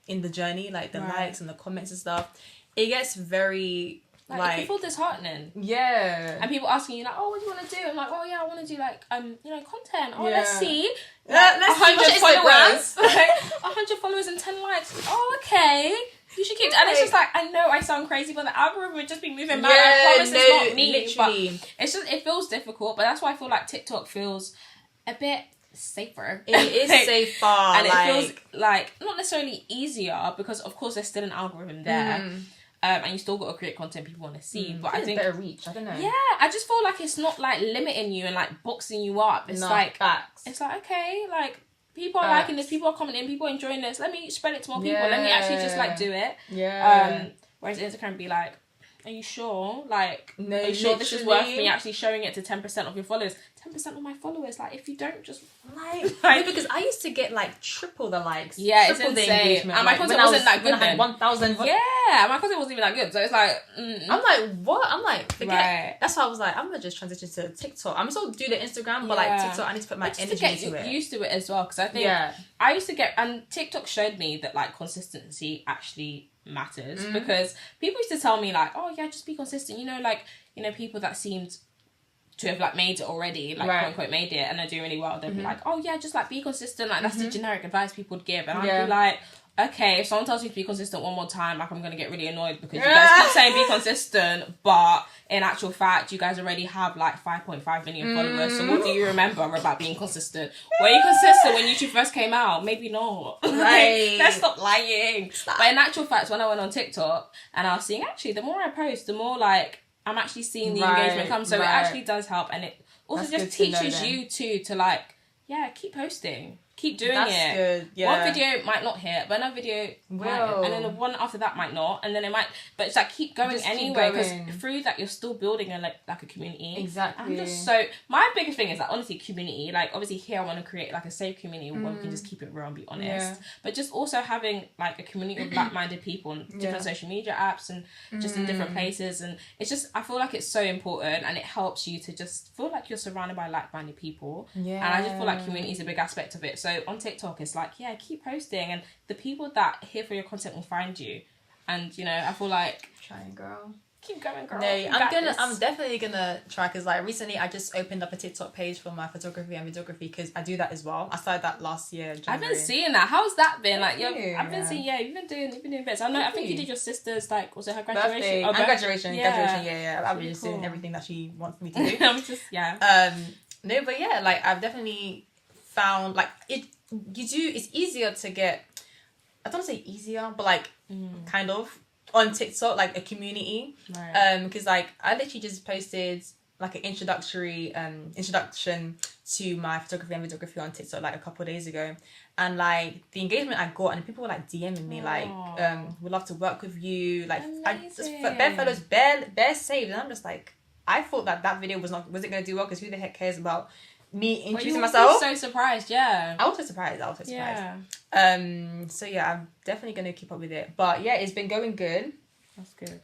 [SPEAKER 2] in the journey, like the likes and the comments and stuff, it gets very
[SPEAKER 1] like it can feel disheartening. And people asking you like, oh, what do you want to do? I'm like, oh yeah, I want to do like you know, content. Oh, let's see. Let's 100 followers. 100 followers and 10 likes. Oh, okay. You should keep and it's just like, I know I sound crazy, but the algorithm would just be moving mad. I promise it's not me. Literally. But it's just, it feels difficult, but that's why I feel like TikTok feels a bit safer.
[SPEAKER 2] It is safer.
[SPEAKER 1] And it feels like not necessarily easier, because of course there's still an algorithm there. And you still got to create content people want to see. But I think
[SPEAKER 2] better reach. I don't know.
[SPEAKER 1] Yeah, I just feel like it's not like limiting you and like boxing you up. It's it's like, okay, like people are liking this, people are commenting, people are enjoying this. Let me spread it to more people. Let me actually just like do it. Whereas Instagram be like, are you sure? Like,
[SPEAKER 2] no,
[SPEAKER 1] are you sure this is worth me actually showing it to 10% of your followers? 10% of my followers. Like, if you don't just
[SPEAKER 2] like because I used to get like triple the likes.
[SPEAKER 1] Yeah, it's insane. And my content wasn't that good.
[SPEAKER 2] When I had 1,000.
[SPEAKER 1] Yeah, my content wasn't even that good. So it's like,
[SPEAKER 2] I'm like, what? I'm like, forget. That's why I was like, I'm gonna just transition to TikTok. I'm still do the Instagram, but like TikTok, I need to put my energy into it.
[SPEAKER 1] Used to it as well, because I think I used to get, and TikTok showed me that like consistency actually matters, because people used to tell me like, oh yeah, just be consistent, you know, like, you know, people that seemed to have like made it already, like quote unquote made it, and they're doing really well, they'd be like, oh yeah, just like be consistent, like that's the generic advice people would give, and I'd be like, okay, if someone tells me to be consistent one more time, like I'm gonna get really annoyed, because you guys keep saying be consistent, but in actual fact you guys already have like 5.5 million followers, so what do you remember about being consistent? Were you consistent when YouTube first came out? Maybe not. Like, let's stop lying. But in actual fact, when I went on TikTok and I was seeing, actually the more I post, the more like I'm actually seeing the engagement come, so it actually does help, and it also just teaches you to like keep posting. Keep doing
[SPEAKER 2] That's
[SPEAKER 1] it.
[SPEAKER 2] good. Yeah.
[SPEAKER 1] One video might not hit, but another video might,
[SPEAKER 2] Will.
[SPEAKER 1] and then the one after that might not, and then it might. But it's like keep going
[SPEAKER 2] Just keep
[SPEAKER 1] anyway, because
[SPEAKER 2] going.
[SPEAKER 1] through that you're still building a like a community.
[SPEAKER 2] Exactly.
[SPEAKER 1] I'm just so my biggest thing is like honestly community. Like obviously here I want to create like a safe community where we can just keep it real and be honest.
[SPEAKER 2] Yeah.
[SPEAKER 1] But just also having like a community of like-minded people on different social media apps and just in different places, and it's just I feel like it's so important, and it helps you to just feel like you're surrounded by like-minded people.
[SPEAKER 2] Yeah.
[SPEAKER 1] And I just feel like community is a big aspect of it. So on TikTok, it's like, yeah, keep posting, and the people that here for your content will find you. And you know, I feel like
[SPEAKER 2] Trying, girl.
[SPEAKER 1] keep going, girl.
[SPEAKER 2] No,
[SPEAKER 1] You got this.
[SPEAKER 2] I'm definitely gonna try, because like recently I just opened up a TikTok page for my photography and videography, because I do that as well. I started that last year.
[SPEAKER 1] I've been seeing that. How's that been? Like,
[SPEAKER 2] you.
[SPEAKER 1] I've been seeing. Yeah, you've been doing bits. I know. I think you did your sister's like, was it her graduation?
[SPEAKER 2] Birthday and graduation. Yeah. I've been just doing
[SPEAKER 1] cool.
[SPEAKER 2] everything that she wants me to do.
[SPEAKER 1] I'm just
[SPEAKER 2] No, but yeah, like I've definitely found like it's easier to get, I don't want to say easier, but like kind of on TikTok, like a community.
[SPEAKER 1] Right.
[SPEAKER 2] Because like I literally just posted like an introduction to my photography and videography on TikTok like a couple of days ago, and like the engagement I got, and people were like DMing me like would love to work with you, like I just bare photos, bare saved, and I'm just like, I thought that video was it gonna do well, because who the heck cares about me introducing myself?
[SPEAKER 1] So surprised, yeah.
[SPEAKER 2] I was so surprised.
[SPEAKER 1] Yeah.
[SPEAKER 2] So yeah, I'm definitely gonna keep up with it. But yeah, it's been going good.
[SPEAKER 1] That's good.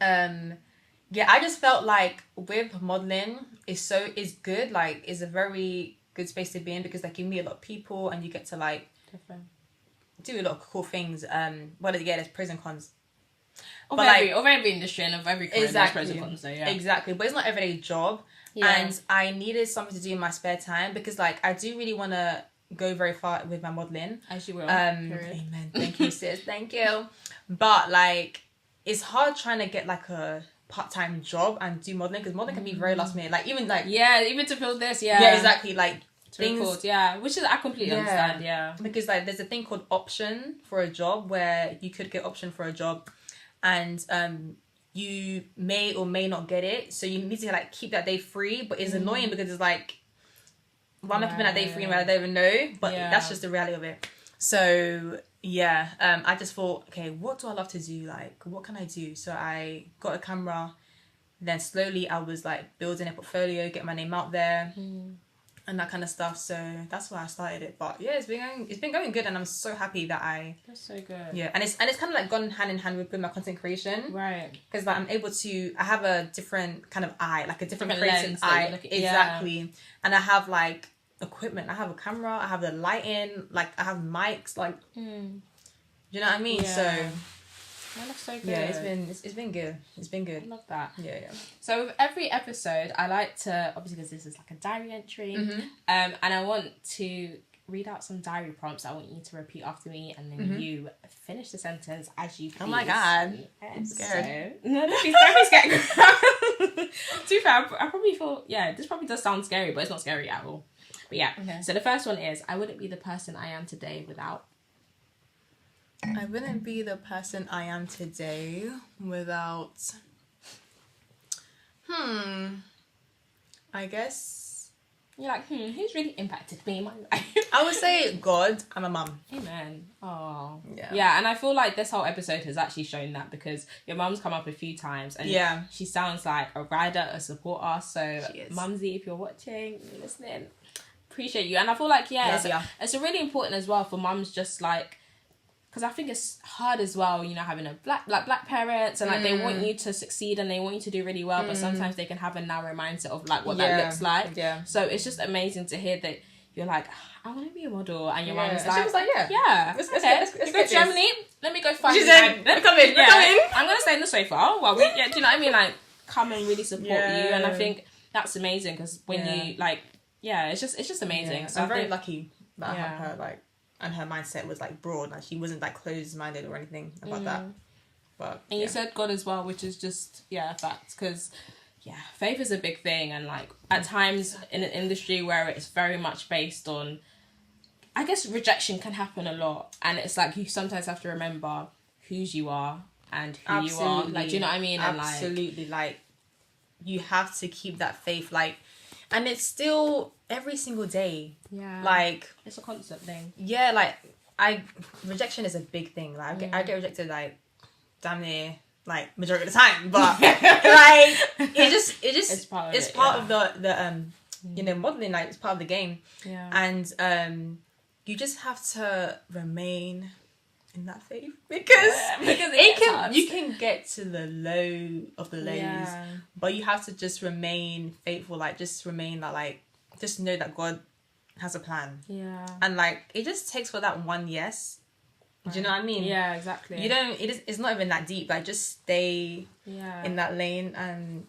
[SPEAKER 2] Yeah, I just felt like with modeling is good. Like, it's a very good space to be in, because like you meet a lot of people and you get to like do a lot of cool things. There's pros and cons.
[SPEAKER 1] Of every industry and of every career,
[SPEAKER 2] exactly,
[SPEAKER 1] there's pros and cons. So yeah,
[SPEAKER 2] exactly. But it's not everyday job. Yeah. And I needed something to do in my spare time, because like I do really want to go very far with my modeling.
[SPEAKER 1] As you will.
[SPEAKER 2] Amen. Thank you, sis. Thank you. But like, it's hard trying to get like a part-time job and do modeling, because modeling can be very last minute. Like even
[SPEAKER 1] to film this. Yeah,
[SPEAKER 2] exactly. Like things.
[SPEAKER 1] Record, which is I completely understand. Yeah,
[SPEAKER 2] because like there's a thing called option for a job, where you could get option for a job, and you may or may not get it, so you need to like keep that day free. But it's annoying, because it's like, why am I keeping that day free and I don't even know? But that's just the reality of it. So yeah, I just thought, okay, what do I love to do? Like, what can I do? So I got a camera, then slowly I was like building a portfolio, get my name out there, and that kind of stuff. So that's why I started it. But yeah, it's been going good, and I'm so happy that
[SPEAKER 1] that's so good.
[SPEAKER 2] Yeah, and it's kind of like gone hand in hand with my content creation,
[SPEAKER 1] right?
[SPEAKER 2] Because like I'm able to, I have a different kind of eye, like a different creative eye, exactly. And I have like equipment. I have a camera. I have the lighting. Like I have mics. Like, do you know what I mean?
[SPEAKER 1] Yeah.
[SPEAKER 2] So.
[SPEAKER 1] Well, that's so good.
[SPEAKER 2] Yeah, it's been good. It's been good.
[SPEAKER 1] I love that.
[SPEAKER 2] Yeah.
[SPEAKER 1] So with every episode, I like to, obviously because this is like a diary entry, and I want to read out some diary prompts. I want you to repeat after me, and then you finish the sentence as you please.
[SPEAKER 2] Oh my god, I'm scared.
[SPEAKER 1] So, no, don't be scared. To be fair, I probably feel, this probably does sound scary, but it's not scary at all. But yeah, so the first one is, I wouldn't be the person I am today without...
[SPEAKER 2] I wouldn't be the person I am today without... I guess...
[SPEAKER 1] You're like, who's really impacted me in my life?
[SPEAKER 2] I would say God and my mum.
[SPEAKER 1] Amen. Oh.
[SPEAKER 2] Yeah.
[SPEAKER 1] Yeah, and I feel like this whole episode has actually shown that, because your mum's come up a few times, and she sounds like a rider, a supporter. So, Mumsy, if you're watching, you're listening, appreciate you. And I feel like, it's really important as well for mums, just like, because I think it's hard as well, you know, having a black parents, and like they want you to succeed and they want you to do really well, but sometimes they can have a narrow mindset of like what that looks like. Yeah. So it's just amazing to hear that you're like, I want to be a model, and your mum was like,
[SPEAKER 2] she was like, let's
[SPEAKER 1] you go to Germany. Let me go find.
[SPEAKER 2] She said, "We're coming.
[SPEAKER 1] I'm gonna stay in the sofa while we, do you know what I mean? Like, come and really support you, and I think that's amazing, because when you like, it's just amazing. So
[SPEAKER 2] I'm very lucky that I have her, like. And her mindset was like broad, like she wasn't like closed-minded or anything about that. But
[SPEAKER 1] you said God as well, which is just facts, because faith is a big thing, and like at times in an industry where it's very much based on, I guess rejection can happen a lot, and it's like you sometimes have to remember whose you are and who you are. Like, do you know what I mean?
[SPEAKER 2] Absolutely, like you have to keep that faith, like. And it's still every single day.
[SPEAKER 1] Yeah.
[SPEAKER 2] Like,
[SPEAKER 1] it's a constant thing.
[SPEAKER 2] Yeah, like, rejection is a big thing. Like, I get rejected, like, damn near, like, majority of the time. But, like, it's part of the you know, modeling, like, it's part of the game.
[SPEAKER 1] Yeah.
[SPEAKER 2] And, you just have to remain in that faith because you can get to the low of the lows, but you have to just remain faithful. Like, just remain that, like, just know that God has a plan.
[SPEAKER 1] Yeah.
[SPEAKER 2] And, like, it just takes for that one yes. Do you know what I mean?
[SPEAKER 1] Yeah, exactly.
[SPEAKER 2] You don't. It's not even that deep. Like, just stay in that lane and.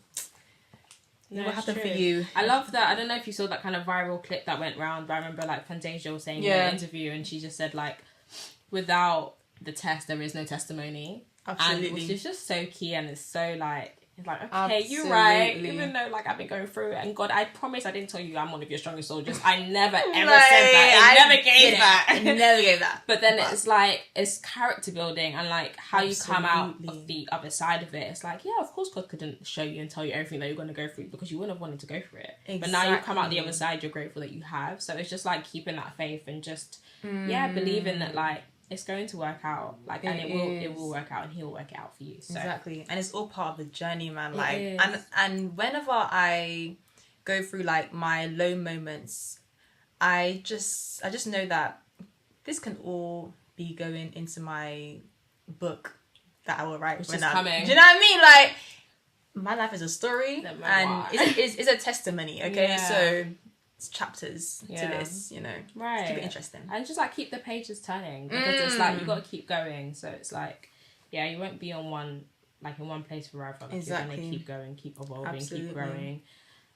[SPEAKER 2] What happened for you?
[SPEAKER 1] I love that. I don't know if you saw that kind of viral clip that went round, but I remember like Fantasia was saying in an interview, and she just said like, without the test, there is no testimony.
[SPEAKER 2] Absolutely.
[SPEAKER 1] And which is just so key, and it's so like, okay, you're
[SPEAKER 2] Absolutely.
[SPEAKER 1] right. Even though like I've been going through it, and God, I promise I didn't tell you I'm one of your strongest soldiers. I never ever said that. I never gave that.
[SPEAKER 2] I never gave that.
[SPEAKER 1] But then it's like, it's character building, and like how you come out of the other side of it. It's like, yeah, of course God couldn't show you and tell you everything that you're going to go through because you wouldn't have wanted to go through it. Exactly. But now you come out the other side, you're grateful that you have. So it's just like keeping that faith and just believing that like it's going to work out, like, and it will work out, and He'll work it out for you. So. Exactly,
[SPEAKER 2] and it's all part of the journey, man. Like, and whenever I go through like my low moments, I just know that this can all be going into my book that I will write when I'm coming. Do you know what I mean? Like, my life is a story, and it's a testimony. Okay, so. Chapters to this, you know, right? Keep it interesting, and just like keep the pages turning because it's like you got to keep going. So it's like, yeah, you won't be in one place forever. Like, exactly, you're gonna keep going, keep evolving, keep growing,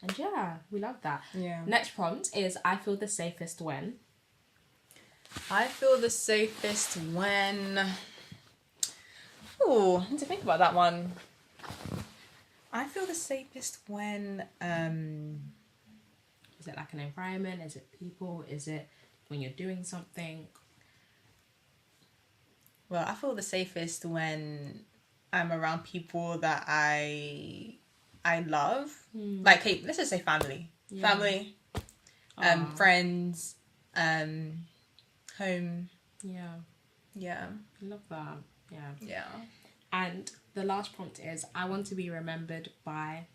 [SPEAKER 2] and yeah, we love that. Yeah. Next prompt is: I feel the safest when. I feel the safest when. Oh, I need to think about that one. I feel the safest when.
[SPEAKER 1] Is it like an environment? Is it people? Is it when you're doing something?
[SPEAKER 2] Well, I feel the safest when I'm around people that I love. Like, hey, let's just say family. Yeah. Family, friends, home.
[SPEAKER 1] Yeah.
[SPEAKER 2] Yeah.
[SPEAKER 1] I love that. Yeah.
[SPEAKER 2] Yeah.
[SPEAKER 1] And the last prompt is, I want to be remembered by...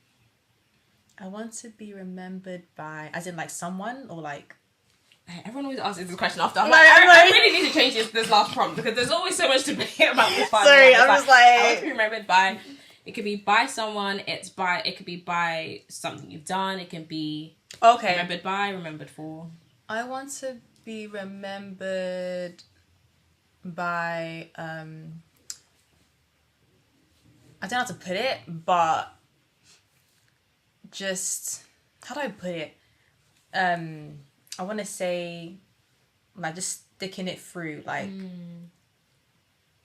[SPEAKER 2] I want to be remembered by, as in like someone or like...
[SPEAKER 1] Everyone always asks this question after. I'm like, I really need to change this last prompt because there's always so much to be about this final.
[SPEAKER 2] Sorry, I'm just like...
[SPEAKER 1] I want to be remembered by... It could be by someone, it could be by something you've done, it can be...
[SPEAKER 2] Okay.
[SPEAKER 1] Remembered by, remembered for.
[SPEAKER 2] I want to be remembered by... I don't know how to put it, but... Just, how do I put it? I want to say, like, just sticking it through, like,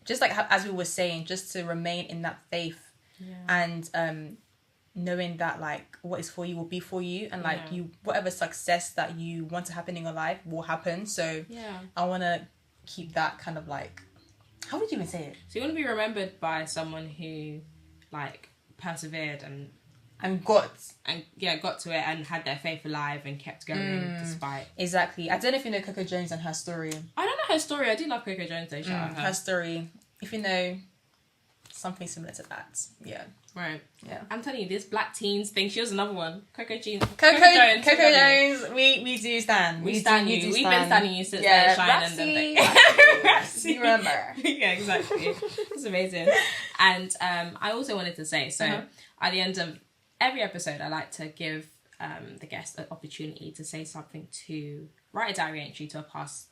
[SPEAKER 2] just like as we were saying, just to remain in that faith, and knowing that like what is for you will be for you, and like you, whatever success that you want to happen in your life will happen. So I want to keep that kind of like, how would you even say it?
[SPEAKER 1] So you want to be remembered by someone who like persevered and
[SPEAKER 2] got
[SPEAKER 1] to it and had their faith alive and kept going despite.
[SPEAKER 2] Exactly. I don't know if you know Coco Jones and her story.
[SPEAKER 1] I don't know her story. I do love Coco Jones though. Shout out
[SPEAKER 2] her story. If you know something similar to that,
[SPEAKER 1] right.
[SPEAKER 2] Yeah.
[SPEAKER 1] I'm telling you, this black teens thing. She was another one. Coco Jones.
[SPEAKER 2] We do stand.
[SPEAKER 1] We stand you. We've been standing you since Shine and
[SPEAKER 2] then you remember.
[SPEAKER 1] Yeah, exactly. It's amazing. And I also wanted to say at the end of every episode, I like to give the guest an opportunity to say something, to write a diary entry to a past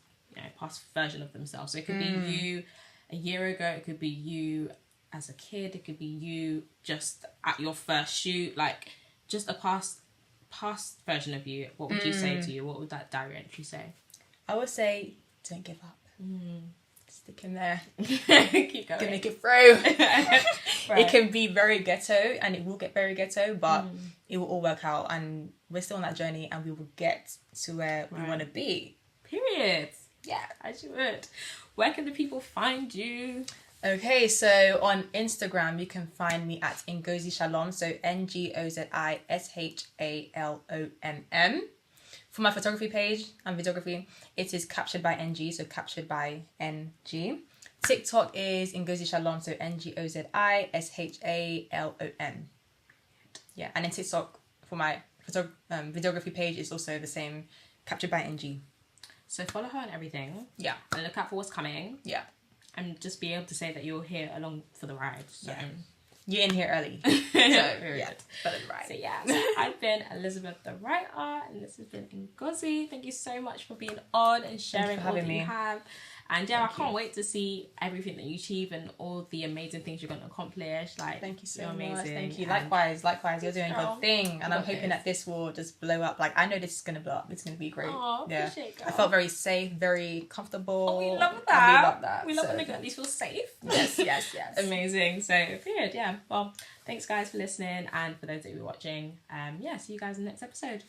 [SPEAKER 1] version of themselves. So it could be you a year ago, it could be you as a kid, it could be you just at your first shoot, like just a past version of you. What would you say to you? What would that diary entry say?
[SPEAKER 2] I would say, don't give up. Stick in there.
[SPEAKER 1] Keep going.
[SPEAKER 2] You can make it through. Right. It can be very ghetto, and it will get very ghetto, but it will all work out, and we're still on that journey, and we will get to where we want to be.
[SPEAKER 1] Period.
[SPEAKER 2] Yeah.
[SPEAKER 1] As you would. Where can the people find you?
[SPEAKER 2] Okay, so on Instagram, you can find me at Ngozi Shalom, so NGOZISHALOMM. For my photography page and videography, it is captured by NG, so captured by NG. TikTok is Ngozi Shalom, so NGOZISHALOM. Yeah, and in TikTok, for my videography page, is also the same, captured by NG.
[SPEAKER 1] So follow her on everything.
[SPEAKER 2] Yeah.
[SPEAKER 1] And look out for what's coming.
[SPEAKER 2] Yeah.
[SPEAKER 1] And just be able to say that you're here along for the ride. So.
[SPEAKER 2] Yeah. You're in here early. So, yeah. For the ride.
[SPEAKER 1] So, yeah. So I've been Elizabeth the writer, and this has been Ngozi. Thank you so much for being on and sharing all that you have. And yeah, I can't wait to see everything that you achieve and all the amazing things you're going to accomplish. Like,
[SPEAKER 2] thank you so
[SPEAKER 1] amazing.
[SPEAKER 2] much. Thank you. Likewise, you're doing a good thing, and I'm hoping that this will just blow up. Like, I know this is going to blow up. It's going to be great.
[SPEAKER 1] Oh, appreciate it, girl.
[SPEAKER 2] I felt very safe, very comfortable.
[SPEAKER 1] Oh, we love that.
[SPEAKER 2] We love that.
[SPEAKER 1] We love when the girlies feel safe.
[SPEAKER 2] Yes.
[SPEAKER 1] Amazing. So good. Yeah. Well, thanks guys for listening, and for those of you watching, see you guys in the next episode.